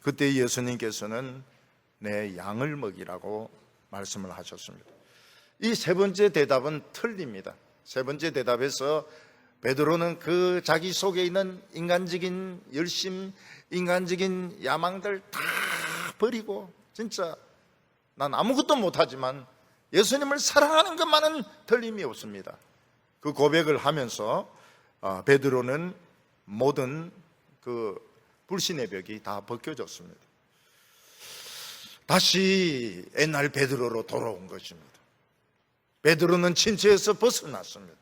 그때 예수님께서는 내 양을 먹이라고 말씀을 하셨습니다. 이 세 번째 대답은 틀립니다. 세 번째 대답에서 베드로는 그 자기 속에 있는 인간적인 열심, 인간적인 야망들 다 버리고 진짜 난 아무것도 못하지만 예수님을 사랑하는 것만은 틀림이 없습니다. 그 고백을 하면서 베드로는 모든 그 불신의 벽이 다 벗겨졌습니다. 다시 옛날 베드로로 돌아온 것입니다. 베드로는 침체에서 벗어났습니다.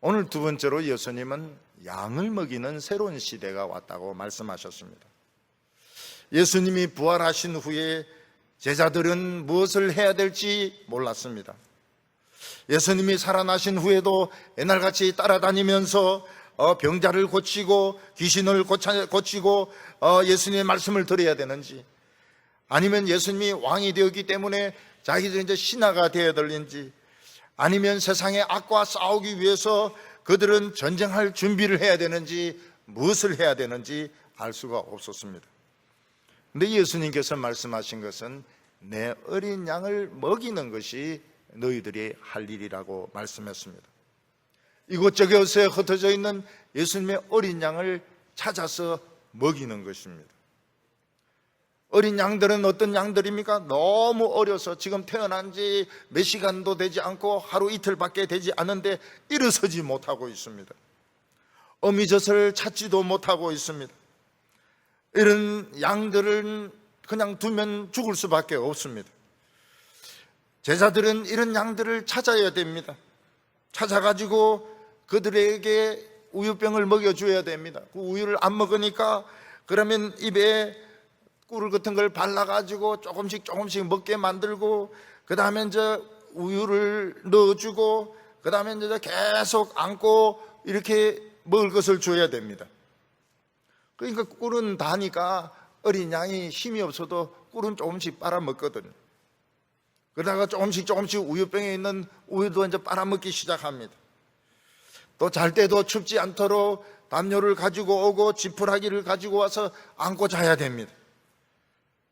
오늘 두 번째로 예수님은 양을 먹이는 새로운 시대가 왔다고 말씀하셨습니다. 예수님이 부활하신 후에 제자들은 무엇을 해야 될지 몰랐습니다. 예수님이 살아나신 후에도 옛날같이 따라다니면서 병자를 고치고 귀신을 고치고 예수님의 말씀을 들어야 되는지, 아니면 예수님이 왕이 되었기 때문에 자기들이 이제 신하가 되어야 되는지, 아니면 세상의 악과 싸우기 위해서 그들은 전쟁할 준비를 해야 되는지, 무엇을 해야 되는지 알 수가 없었습니다. 근데 예수님께서 말씀하신 것은 내 어린 양을 먹이는 것이 너희들이 할 일이라고 말씀했습니다. 이곳저곳에 흩어져 있는 예수님의 어린 양을 찾아서 먹이는 것입니다. 어린 양들은 어떤 양들입니까? 너무 어려서 지금 태어난 지 몇 시간도 되지 않고 하루 이틀밖에 되지 않은데 일어서지 못하고 있습니다. 어미젖을 찾지도 못하고 있습니다. 이런 양들은 그냥 두면 죽을 수밖에 없습니다. 제자들은 이런 양들을 찾아야 됩니다. 찾아가지고 그들에게 우유병을 먹여줘야 됩니다. 그 우유를 안 먹으니까 그러면 입에 꿀 같은 걸 발라가지고 조금씩 먹게 만들고, 그 다음에 이제 우유를 넣어주고, 그 다음에 이제 계속 안고 이렇게 먹을 것을 줘야 됩니다. 그러니까 꿀은 다니까 어린 양이 힘이 없어도 꿀은 조금씩 빨아먹거든요. 그러다가 조금씩 우유병에 있는 우유도 이제 빨아먹기 시작합니다. 또 잘 때도 춥지 않도록 담요를 가지고 오고 지푸라기를 가지고 와서 안고 자야 됩니다.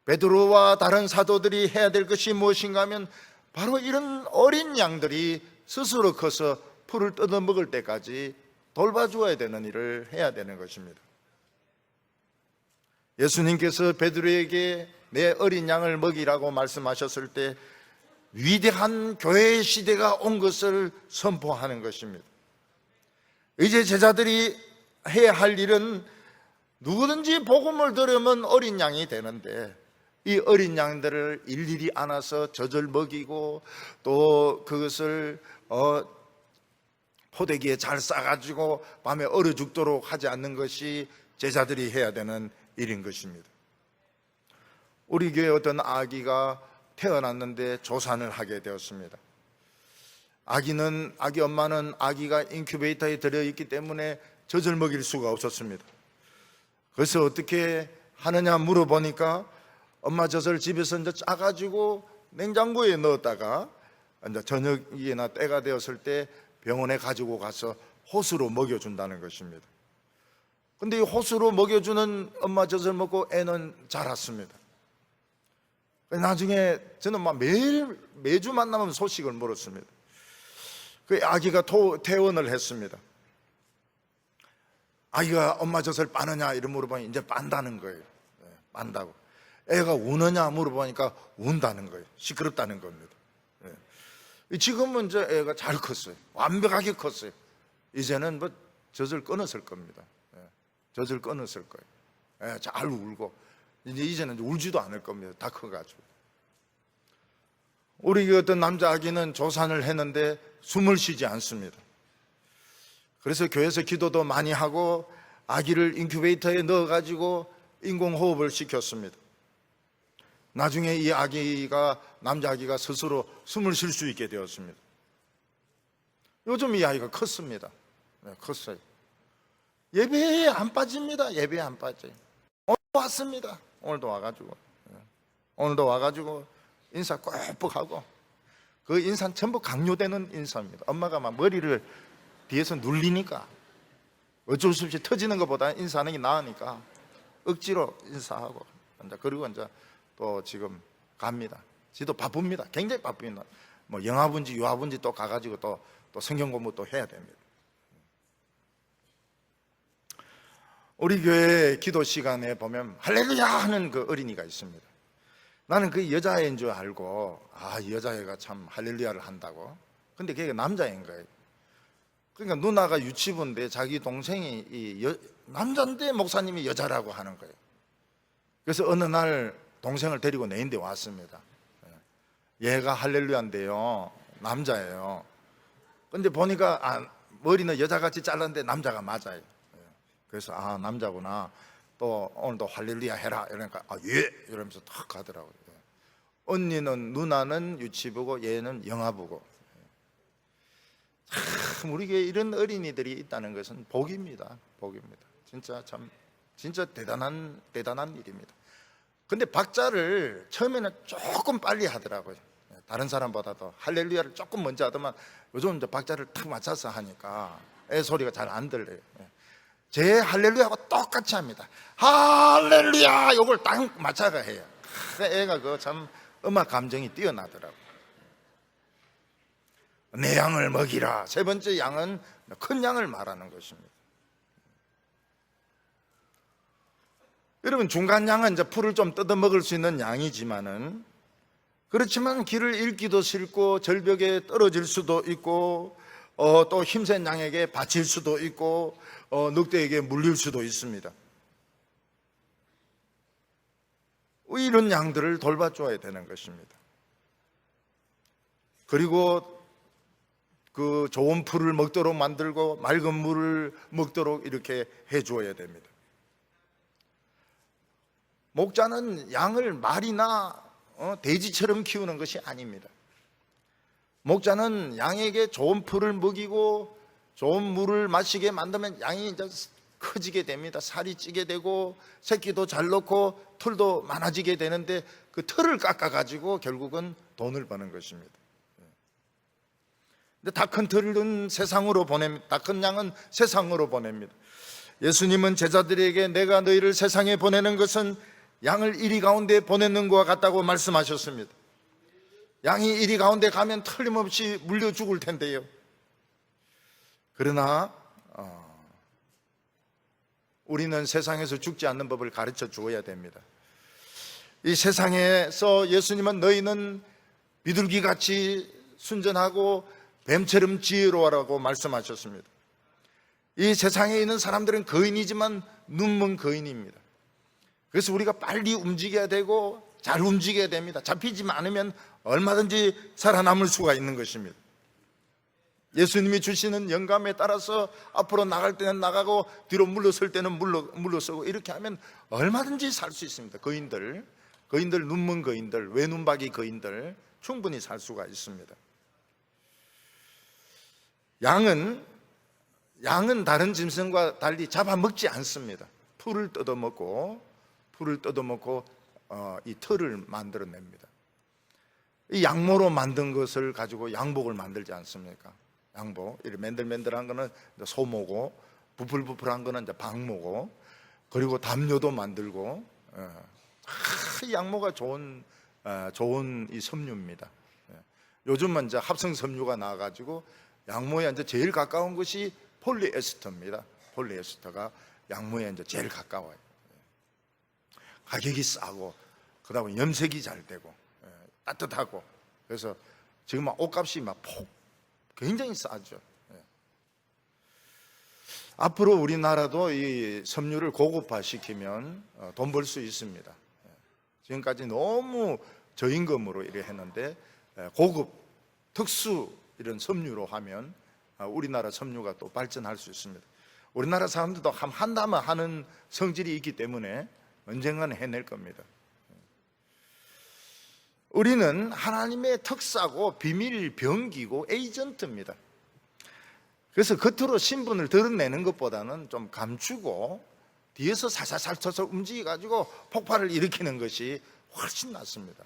베드로와 다른 사도들이 해야 될 것이 무엇인가 하면 바로 이런 어린 양들이 스스로 커서 풀을 뜯어 먹을 때까지 돌봐주어야 되는 일을 해야 되는 것입니다. 예수님께서 베드로에게 내 어린 양을 먹이라고 말씀하셨을 때 위대한 교회의 시대가 온 것을 선포하는 것입니다. 이제 제자들이 해야 할 일은 누구든지 복음을 들으면 어린 양이 되는데, 이 어린 양들을 일일이 안아서 젖을 먹이고 또 그것을 포대기에 잘 싸가지고 밤에 얼어 죽도록 하지 않는 것이 제자들이 해야 되는 일인 것입니다. 우리 교회 어떤 아기가 태어났는데 조산을 하게 되었습니다. 아기 엄마는 아기가 인큐베이터에 들어있기 때문에 젖을 먹일 수가 없었습니다. 그래서 어떻게 하느냐 물어보니까 엄마 젖을 집에서 이제 짜가지고 냉장고에 넣었다가 이제 저녁이나 때가 되었을 때 병원에 가지고 가서 호수로 먹여준다는 것입니다. 근데 이 호수로 먹여주는 엄마 젖을 먹고 애는 자랐습니다. 나중에 저는 매주 만나면 소식을 물었습니다. 그 아기가 퇴원을 했습니다. 아기가 엄마 젖을 빠느냐 이런 물어보니 이제 빤다는 거예요. 빤다고. 애가 우느냐 물어보니까 운다는 거예요. 시끄럽다는 겁니다. 지금은 이제 애가 잘 컸어요. 완벽하게 컸어요. 이제는 뭐 젖을 끊었을 겁니다. 젖을 끊었을 거예요. 잘 울고 이제는 울지도 않을 겁니다. 다 커가지고. 우리 어떤 남자 아기는 조산을 했는데 숨을 쉬지 않습니다. 그래서 교회에서 기도도 많이 하고 아기를 인큐베이터에 넣어가지고 인공호흡을 시켰습니다. 나중에 이 아기가, 남자 아기가 스스로 숨을 쉴 수 있게 되었습니다. 요즘 이 아이가 컸습니다. 네, 컸어요. 예배에 안 빠집니다. 예배에 안 빠져요. 오늘도 왔습니다. 오늘도 와가지고 인사 꼭 하고, 그 인사는 전부 강요되는 인사입니다. 엄마가 막 머리를 뒤에서 눌리니까 어쩔 수 없이 터지는 것보다 인사하는 게 나으니까 억지로 인사하고, 그리고 이제 또 지금 갑니다. 지도 바쁩니다. 굉장히 바쁩니다. 뭐 영화분지 유아분지 또 가가지고 또 성경 공부 또 해야 됩니다. 우리 교회 기도 시간에 보면 할렐루야 하는 그 어린이가 있습니다. 나는 그 여자애인 줄 알고, 이 여자애가 참 할렐루야를 한다고. 근데 걔가 남자애인 거예요. 그러니까 누나가 유치부인데 자기 동생이 남자인데 목사님이 여자라고 하는 거예요. 그래서 어느 날 동생을 데리고 내 인데 왔습니다. 얘가 할렐루야인데요, 남자예요. 근데 보니까 머리는 여자같이 잘랐는데 남자가 맞아요. 그래서 남자구나, 또 오늘도 할렐루야 해라 이러니까 예 이러면서 탁 가더라고요. 언니는, 누나는 유치부고 얘는 영아부고. 참 우리 교회에 이런 어린이들이 있다는 것은 복입니다. 복입니다. 진짜 대단한 일입니다. 근데 박자를 처음에는 조금 빨리 하더라고요. 다른 사람보다도 할렐루야를 조금 먼저 하더만 요즘 이제 박자를 탁 맞춰서 하니까 애 소리가 잘 안 들려요. 제 할렐루야하고 똑같이 합니다. 할렐루야 이걸 딱 맞춰가 해요. 애가 그 참 음악 감정이 뛰어나더라고요. 내 양을 먹이라. 세 번째 양은 큰 양을 말하는 것입니다. 여러분, 중간 양은 이제 풀을 좀 뜯어 먹을 수 있는 양이지만은, 그렇지만 길을 잃기도 싫고 절벽에 떨어질 수도 있고, 또 힘센 양에게 바칠 수도 있고, 늑대에게 물릴 수도 있습니다. 이런 양들을 돌봐줘야 되는 것입니다. 그리고 그 좋은 풀을 먹도록 만들고 맑은 물을 먹도록 이렇게 해줘야 됩니다. 목자는 양을 말이나 돼지처럼 키우는 것이 아닙니다. 목자는 양에게 좋은 풀을 먹이고 좋은 물을 마시게 만들면 양이 이제 커지게 됩니다. 살이 찌게 되고 새끼도 잘 넣고 털도 많아지게 되는데, 그 털을 깎아가지고 결국은 돈을 버는 것입니다. 근데 다 큰 털은 세상으로 보냅니다. 다 큰 양은 세상으로 보냅니다. 예수님은 제자들에게 내가 너희를 세상에 보내는 것은 양을 이리 가운데 보내는 것과 같다고 말씀하셨습니다. 양이 이리 가운데 가면 틀림없이 물려 죽을 텐데요. 그러나 우리는 세상에서 죽지 않는 법을 가르쳐 주어야 됩니다. 이 세상에서 예수님은 너희는 비둘기같이 순전하고 뱀처럼 지혜로워라고 말씀하셨습니다. 이 세상에 있는 사람들은 거인이지만 눈먼 거인입니다. 그래서 우리가 빨리 움직여야 되고 잘 움직여야 됩니다. 잡히지 않으면 얼마든지 살아남을 수가 있는 것입니다. 예수님이 주시는 영감에 따라서 앞으로 나갈 때는 나가고 뒤로 물러설 때는 물러서고 이렇게 하면 얼마든지 살 수 있습니다. 거인들, 눈먼 거인들, 외눈박이 거인들 충분히 살 수가 있습니다. 양은 다른 짐승과 달리 잡아먹지 않습니다. 풀을 뜯어먹고 이 털을 만들어냅니다. 이 양모로 만든 것을 가지고 양복을 만들지 않습니까? 양복, 이렇게 맨들맨들한 거는 소모고, 부풀부풀한 거는 이제 방모고, 그리고 담요도 만들고, 양모가 좋은 이 섬유입니다. 요즘은 이제 합성 섬유가 나와가지고 양모에 이제 제일 가까운 것이 폴리에스터입니다. 폴리에스터가 양모에 이제 제일 가까워요. 가격이 싸고, 그다음에 염색이 잘 되고, 따뜻하고, 그래서 지금 막 옷값이 굉장히 싸죠. 앞으로 우리나라도 이 섬유를 고급화 시키면 돈 벌 수 있습니다. 지금까지 너무 저임금으로 이래 했는데 고급 특수 이런 섬유로 하면 우리나라 섬유가 또 발전할 수 있습니다. 우리나라 사람들도 한다면 하는 성질이 있기 때문에 언젠가는 해낼 겁니다. 우리는 하나님의 특사고 비밀 병기고 에이전트입니다. 그래서 겉으로 신분을 드러내는 것보다는 좀 감추고 뒤에서 살살살 쳐서 움직여가지고 폭발을 일으키는 것이 훨씬 낫습니다.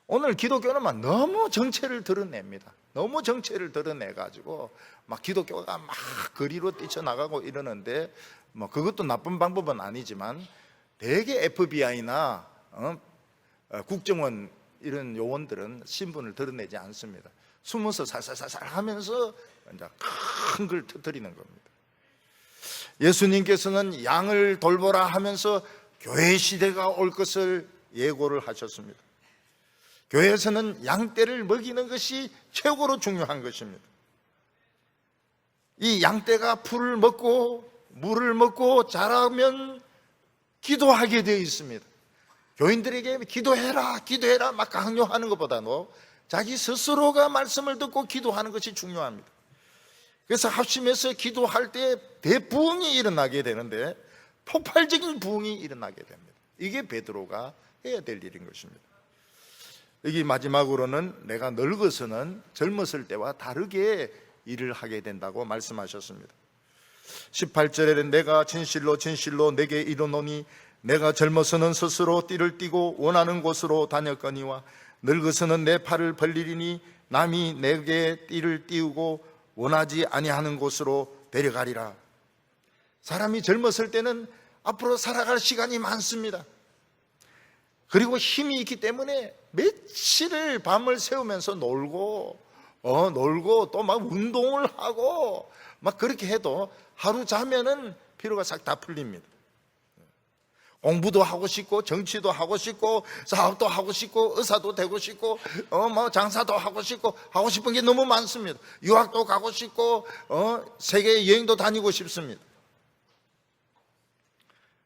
오늘 기독교는 너무 정체를 드러냅니다. 너무 정체를 드러내가지고 막 기독교가 막 거리로 뛰쳐나가고 이러는데 그것도 나쁜 방법은 아니지만 대개 FBI나 국정원 이런 요원들은 신분을 드러내지 않습니다. 숨어서 살살살살 하면서 이제 큰 걸 터뜨리는 겁니다. 예수님께서는 양을 돌보라 하면서 교회 시대가 올 것을 예고를 하셨습니다. 교회에서는 양떼를 먹이는 것이 최고로 중요한 것입니다. 이 양떼가 풀을 먹고 물을 먹고 자라면 기도하게 되어 있습니다. 교인들에게 기도해라 기도해라 막 강요하는 것보다도 자기 스스로가 말씀을 듣고 기도하는 것이 중요합니다. 그래서 합심해서 기도할 때 대부흥이 일어나게 되는데 폭발적인 부흥이 일어나게 됩니다. 이게 베드로가 해야 될 일인 것입니다. 여기 마지막으로는 내가 늙어서는 젊었을 때와 다르게 일을 하게 된다고 말씀하셨습니다. 18절에는 내가 진실로 진실로 내게 이르노니 내가 젊어서는 스스로 띠를 띠고 원하는 곳으로 다녔거니와 늙어서는 내 팔을 벌리리니 남이 내게 띠를 띄우고 원하지 아니하는 곳으로 데려가리라. 사람이 젊었을 때는 앞으로 살아갈 시간이 많습니다. 그리고 힘이 있기 때문에 며칠을 밤을 새우면서 놀고 또 막 운동을 하고 막 그렇게 해도 하루 자면은 피로가 싹 다 풀립니다. 공부도 하고 싶고 정치도 하고 싶고 사업도 하고 싶고 의사도 되고 싶고 장사도 하고 싶은 게 너무 많습니다. 유학도 가고 싶고 세계 여행도 다니고 싶습니다.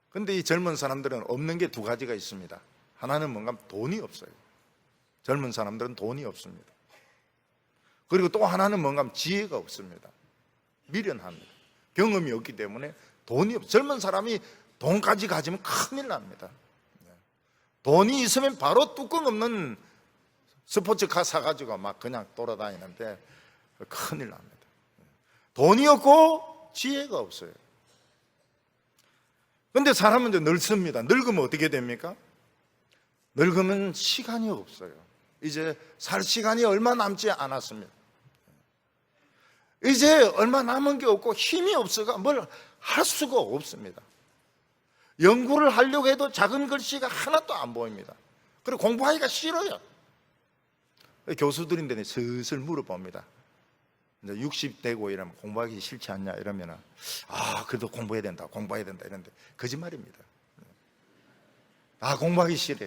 근데 이 젊은 사람들은 없는 게 두 가지가 있습니다. 하나는 뭔가 돈이 없어요. 젊은 사람들은 돈이 없습니다. 그리고 또 하나는 뭔가 지혜가 없습니다. 미련합니다. 경험이 없기 때문에 돈이 없어요. 젊은 사람이 돈까지 가지면 큰일 납니다. 돈이 있으면 바로 뚜껑 없는 스포츠카 사가지고 막 그냥 돌아다니는데 큰일 납니다. 돈이 없고 지혜가 없어요. 근데 사람은 이제 늙습니다. 늙으면 어떻게 됩니까? 늙으면 시간이 없어요. 이제 살 시간이 얼마 남지 않았습니다. 이제 얼마 남은 게 없고 힘이 없어가 뭘 할 수가 없습니다. 연구를 하려고 해도 작은 글씨가 하나도 안 보입니다. 그리고 공부하기가 싫어요. 교수들인데 슬슬 물어봅니다. 이제 60 되고 이러면 공부하기 싫지 않냐 이러면 그래도 공부해야 된다 이런데 거짓말입니다. 공부하기 싫어.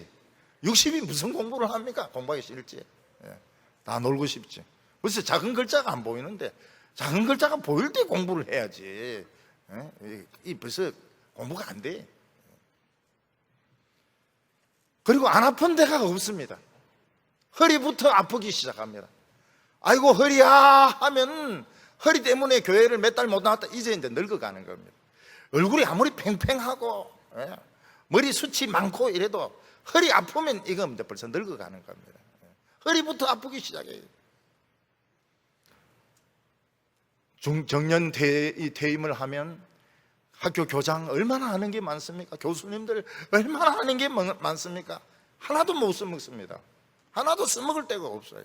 60이 무슨 공부를 합니까? 공부하기 싫지. 다 놀고 싶지. 벌써 작은 글자가 안 보이는데 작은 글자가 보일 때 공부를 해야지. 벌써 공부가 안 돼. 그리고 안 아픈 데가 없습니다. 허리부터 아프기 시작합니다. 아이고 허리야 하면 허리 때문에 교회를 몇 달 못 나왔다. 이제 늙어가는 겁니다. 얼굴이 아무리 팽팽하고 머리 숱이 많고 이래도 허리 아프면 이건 벌써 늙어가는 겁니다. 허리부터 아프기 시작해요. 정년 퇴임을 하면 학교 교장 얼마나 하는 게 많습니까? 교수님들 얼마나 하는 게 많습니까? 하나도 못 써먹습니다. 하나도 써먹을 데가 없어요.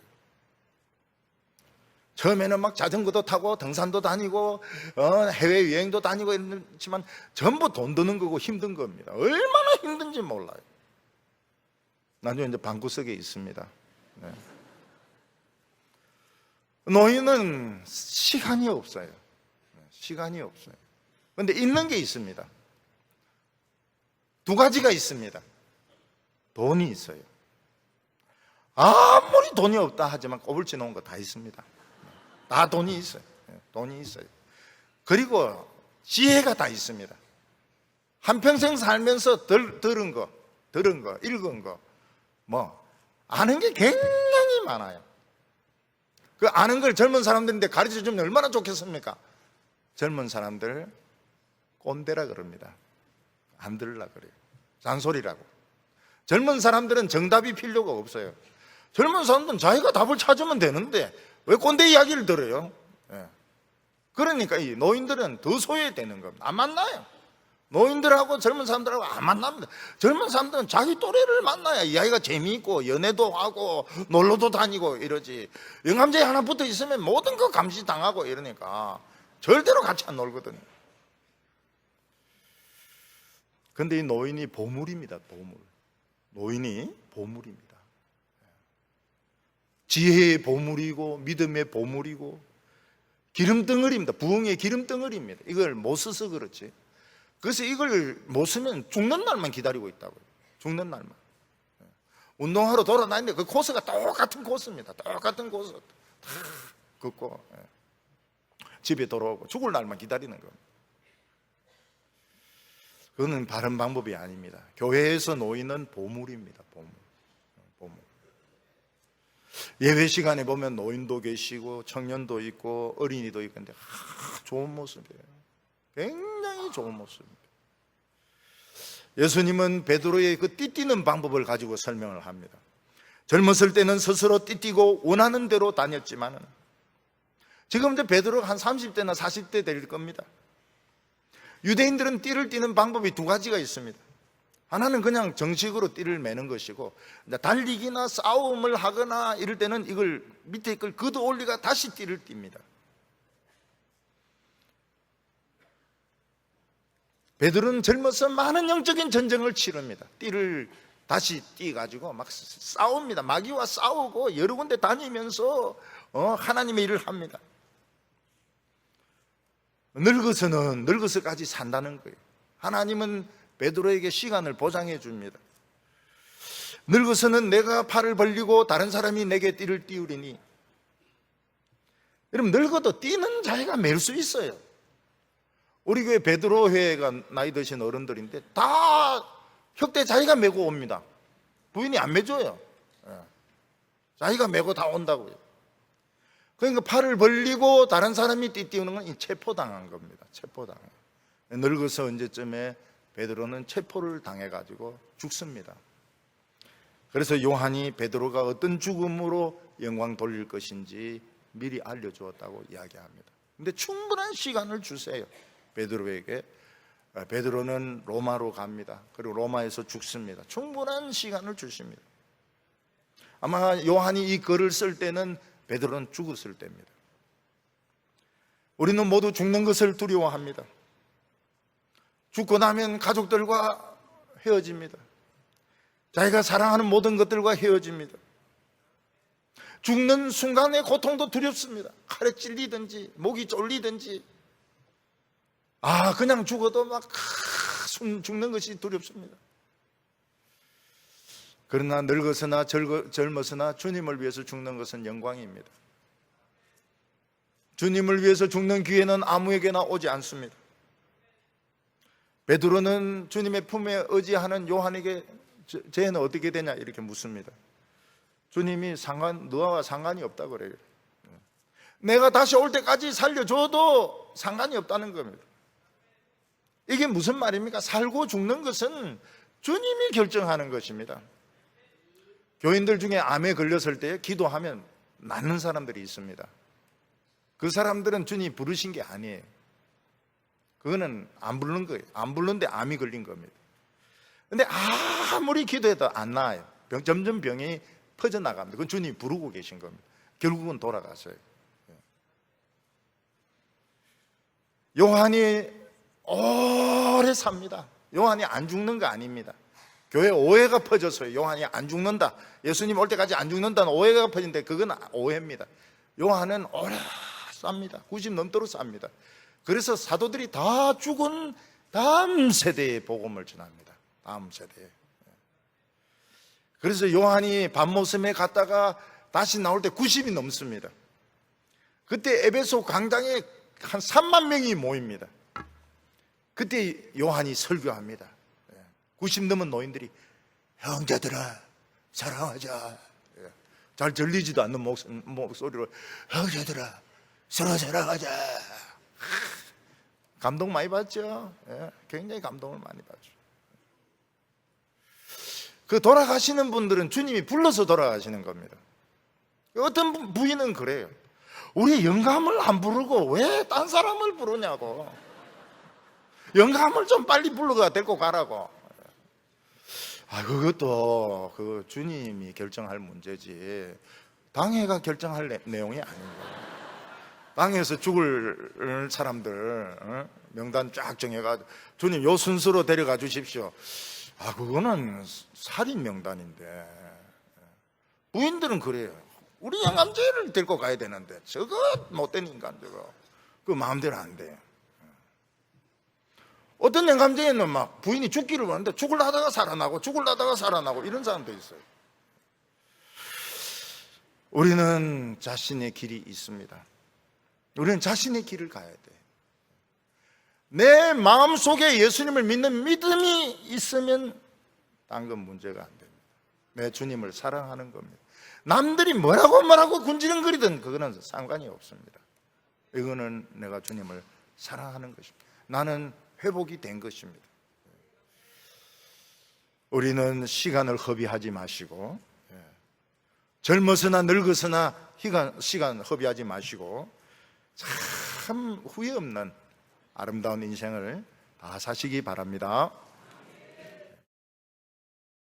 처음에는 막 자전거도 타고 등산도 다니고 해외여행도 다니고 이랬지만 전부 돈 드는 거고 힘든 겁니다. 얼마나 힘든지 몰라요. 나중에 이제 방구석에 있습니다. 노인은 시간이 없어요. 시간이 없어요. 그런데 있는 게 있습니다. 두 가지가 있습니다. 돈이 있어요. 아무리 돈이 없다 하지만 꼬불지 놓은 거 다 있습니다. 다 돈이 있어요. 돈이 있어요. 그리고 지혜가 다 있습니다. 한평생 살면서 들은 거, 읽은 거, 아는 게 굉장히 많아요. 그 아는 걸 젊은 사람들인데 가르쳐 주면 얼마나 좋겠습니까? 젊은 사람들 꼰대라 그럽니다. 안 들으려 그래요. 잔소리라고. 젊은 사람들은 정답이 필요가 없어요. 젊은 사람들은 자기가 답을 찾으면 되는데 왜 꼰대 이야기를 들어요? 예. 그러니까 이 노인들은 더 소외되는 겁니다. 안 만나요. 노인들하고 젊은 사람들하고 안 만납니다. 젊은 사람들은 자기 또래를 만나야 이야기가 재미있고 연애도 하고 놀러도 다니고 이러지. 영감제 하나 붙어 있으면 모든 거 감시당하고 이러니까 절대로 같이 안 놀거든요. 근데 이 노인이 보물입니다. 보물. 노인이 보물입니다. 지혜의 보물이고 믿음의 보물이고 기름덩어리입니다. 부흥의 기름덩어리입니다. 이걸 못 써서 그렇지. 그래서 이걸 못 쓰면 죽는 날만 기다리고 있다고요. 죽는 날만. 운동하러 돌아다니는데 그 코스가 똑같은 코스입니다. 똑같은 코스. 다 긋고 집에 돌아오고 죽을 날만 기다리는 겁니다. 그거는 바른 방법이 아닙니다. 교회에서 노인은 보물입니다. 보물. 예배 시간에 보면 노인도 계시고 청년도 있고 어린이도 있고 근데 좋은 모습이에요. 굉장히 좋은 모습입니다. 예수님은 베드로의 그 띠뛰는 방법을 가지고 설명을 합니다. 젊었을 때는 스스로 띠뛰고 원하는 대로 다녔지만은 지금 이제 베드로가 한 30대나 40대 될 겁니다. 유대인들은 띠를 띠는 방법이 두 가지가 있습니다. 하나는 그냥 정식으로 띠를 매는 것이고 달리기나 싸움을 하거나 이럴 때는 이걸 밑에 걸 걷어 올리가 다시 띠를 띱니다. 베드로는 젊어서 많은 영적인 전쟁을 치릅니다. 띠를 다시 띠가지고 막 싸웁니다. 마귀와 싸우고 여러 군데 다니면서 하나님의 일을 합니다. 늙어서는 늙어서까지 산다는 거예요. 하나님은 베드로에게 시간을 보장해 줍니다. 늙어서는 내가 팔을 벌리고 다른 사람이 내게 띠를 띄우리니. 여러분 늙어도 띠는 자기가 맬 수 있어요. 우리 교회 베드로 회가 나이 드신 어른들인데 다 혁대 자기가 메고 옵니다. 부인이 안 메줘요. 자기가 메고 다 온다고요. 그러니까 팔을 벌리고 다른 사람이 띠 띄우는 건 체포당한 겁니다. 체포당. 늙어서 언제쯤에 베드로는 체포를 당해가지고 죽습니다. 그래서 요한이 베드로가 어떤 죽음으로 영광 돌릴 것인지 미리 알려주었다고 이야기합니다. 근데 충분한 시간을 주세요. 베드로에게. 베드로는 로마로 갑니다. 그리고 로마에서 죽습니다. 충분한 시간을 주십니다. 아마 요한이 이 글을 쓸 때는 베드로는 죽었을 때입니다. 우리는 모두 죽는 것을 두려워합니다. 죽고 나면 가족들과 헤어집니다. 자기가 사랑하는 모든 것들과 헤어집니다. 죽는 순간의 고통도 두렵습니다. 칼에 찔리든지 목이 쫄리든지 그냥 죽어도 막 죽는 것이 두렵습니다. 그러나 늙어서나 젊어서나 주님을 위해서 죽는 것은 영광입니다. 주님을 위해서 죽는 기회는 아무에게나 오지 않습니다. 베드로는 주님의 품에 의지하는 요한에게 쟤는 어떻게 되냐 이렇게 묻습니다. 주님이 너와 상관이 없다고 그래요. 내가 다시 올 때까지 살려줘도 상관이 없다는 겁니다. 이게 무슨 말입니까? 살고 죽는 것은 주님이 결정하는 것입니다. 교인들 중에 암에 걸렸을 때 기도하면 낫는 사람들이 있습니다. 그 사람들은 주님이 부르신 게 아니에요. 그거는 안 부르는 거예요. 안 부르는데 암이 걸린 겁니다. 근데 아무리 기도해도 안 나아요. 점점 병이 퍼져나갑니다. 그건 주님이 부르고 계신 겁니다. 결국은 돌아갔어요. 요한이 오래 삽니다. 요한이 안 죽는 거 아닙니다. 교회 오해가 퍼졌어요. 요한이 안 죽는다. 예수님 올 때까지 안 죽는다는 오해가 퍼진데 그건 오해입니다. 요한은 오래 쌉니다. 90 넘도록 쌉니다. 그래서 사도들이 다 죽은 다음 세대의 복음을 전합니다. 다음 세대에. 그래서 요한이 밤모섬에 갔다가 다시 나올 때 90이 넘습니다. 그때 에베소 광장에 한 3만 명이 모입니다. 그때 요한이 설교합니다. 90 넘은 노인들이 형제들아 사랑하자. 잘 들리지도 않는 목소리로 형제들아 서로 사랑하자. 감동 많이 받죠. 예, 굉장히 감동을 많이 받죠. 그 돌아가시는 분들은 주님이 불러서 돌아가시는 겁니다. 어떤 부인은 그래요. 우리 영감을 안 부르고 왜 딴 사람을 부르냐고. 영감을 좀 빨리 불러가 데리고 가라고. 그것도 그 주님이 결정할 문제지 당회가 결정할 내용이 아닙니다. 당에서 죽을 사람들 명단 쫙 정해가지고 주님 요 순서로 데려가 주십시오. 그거는 살인 명단인데 부인들은 그래요. 우리 영감제를 데리고 가야 되는데 저거 못된 인간 저거 그 마음대로 안 돼요. 어떤 영감제에는 막 부인이 죽기를 원하는데 죽으려다가 살아나고 이런 사람도 있어요. 우리는 자신의 길이 있습니다. 우리는 자신의 길을 가야 돼. 내 마음속에 예수님을 믿는 믿음이 있으면 딴 건 문제가 안 됩니다. 내 주님을 사랑하는 겁니다. 남들이 뭐라고 군지렁거리든 그거는 상관이 없습니다. 이거는 내가 주님을 사랑하는 것입니다. 나는 회복이 된 것입니다. 우리는 시간을 허비하지 마시고 젊어서나 늙어서나 시간 허비하지 마시고 참 후회 없는 아름다운 인생을 다 사시기 바랍니다.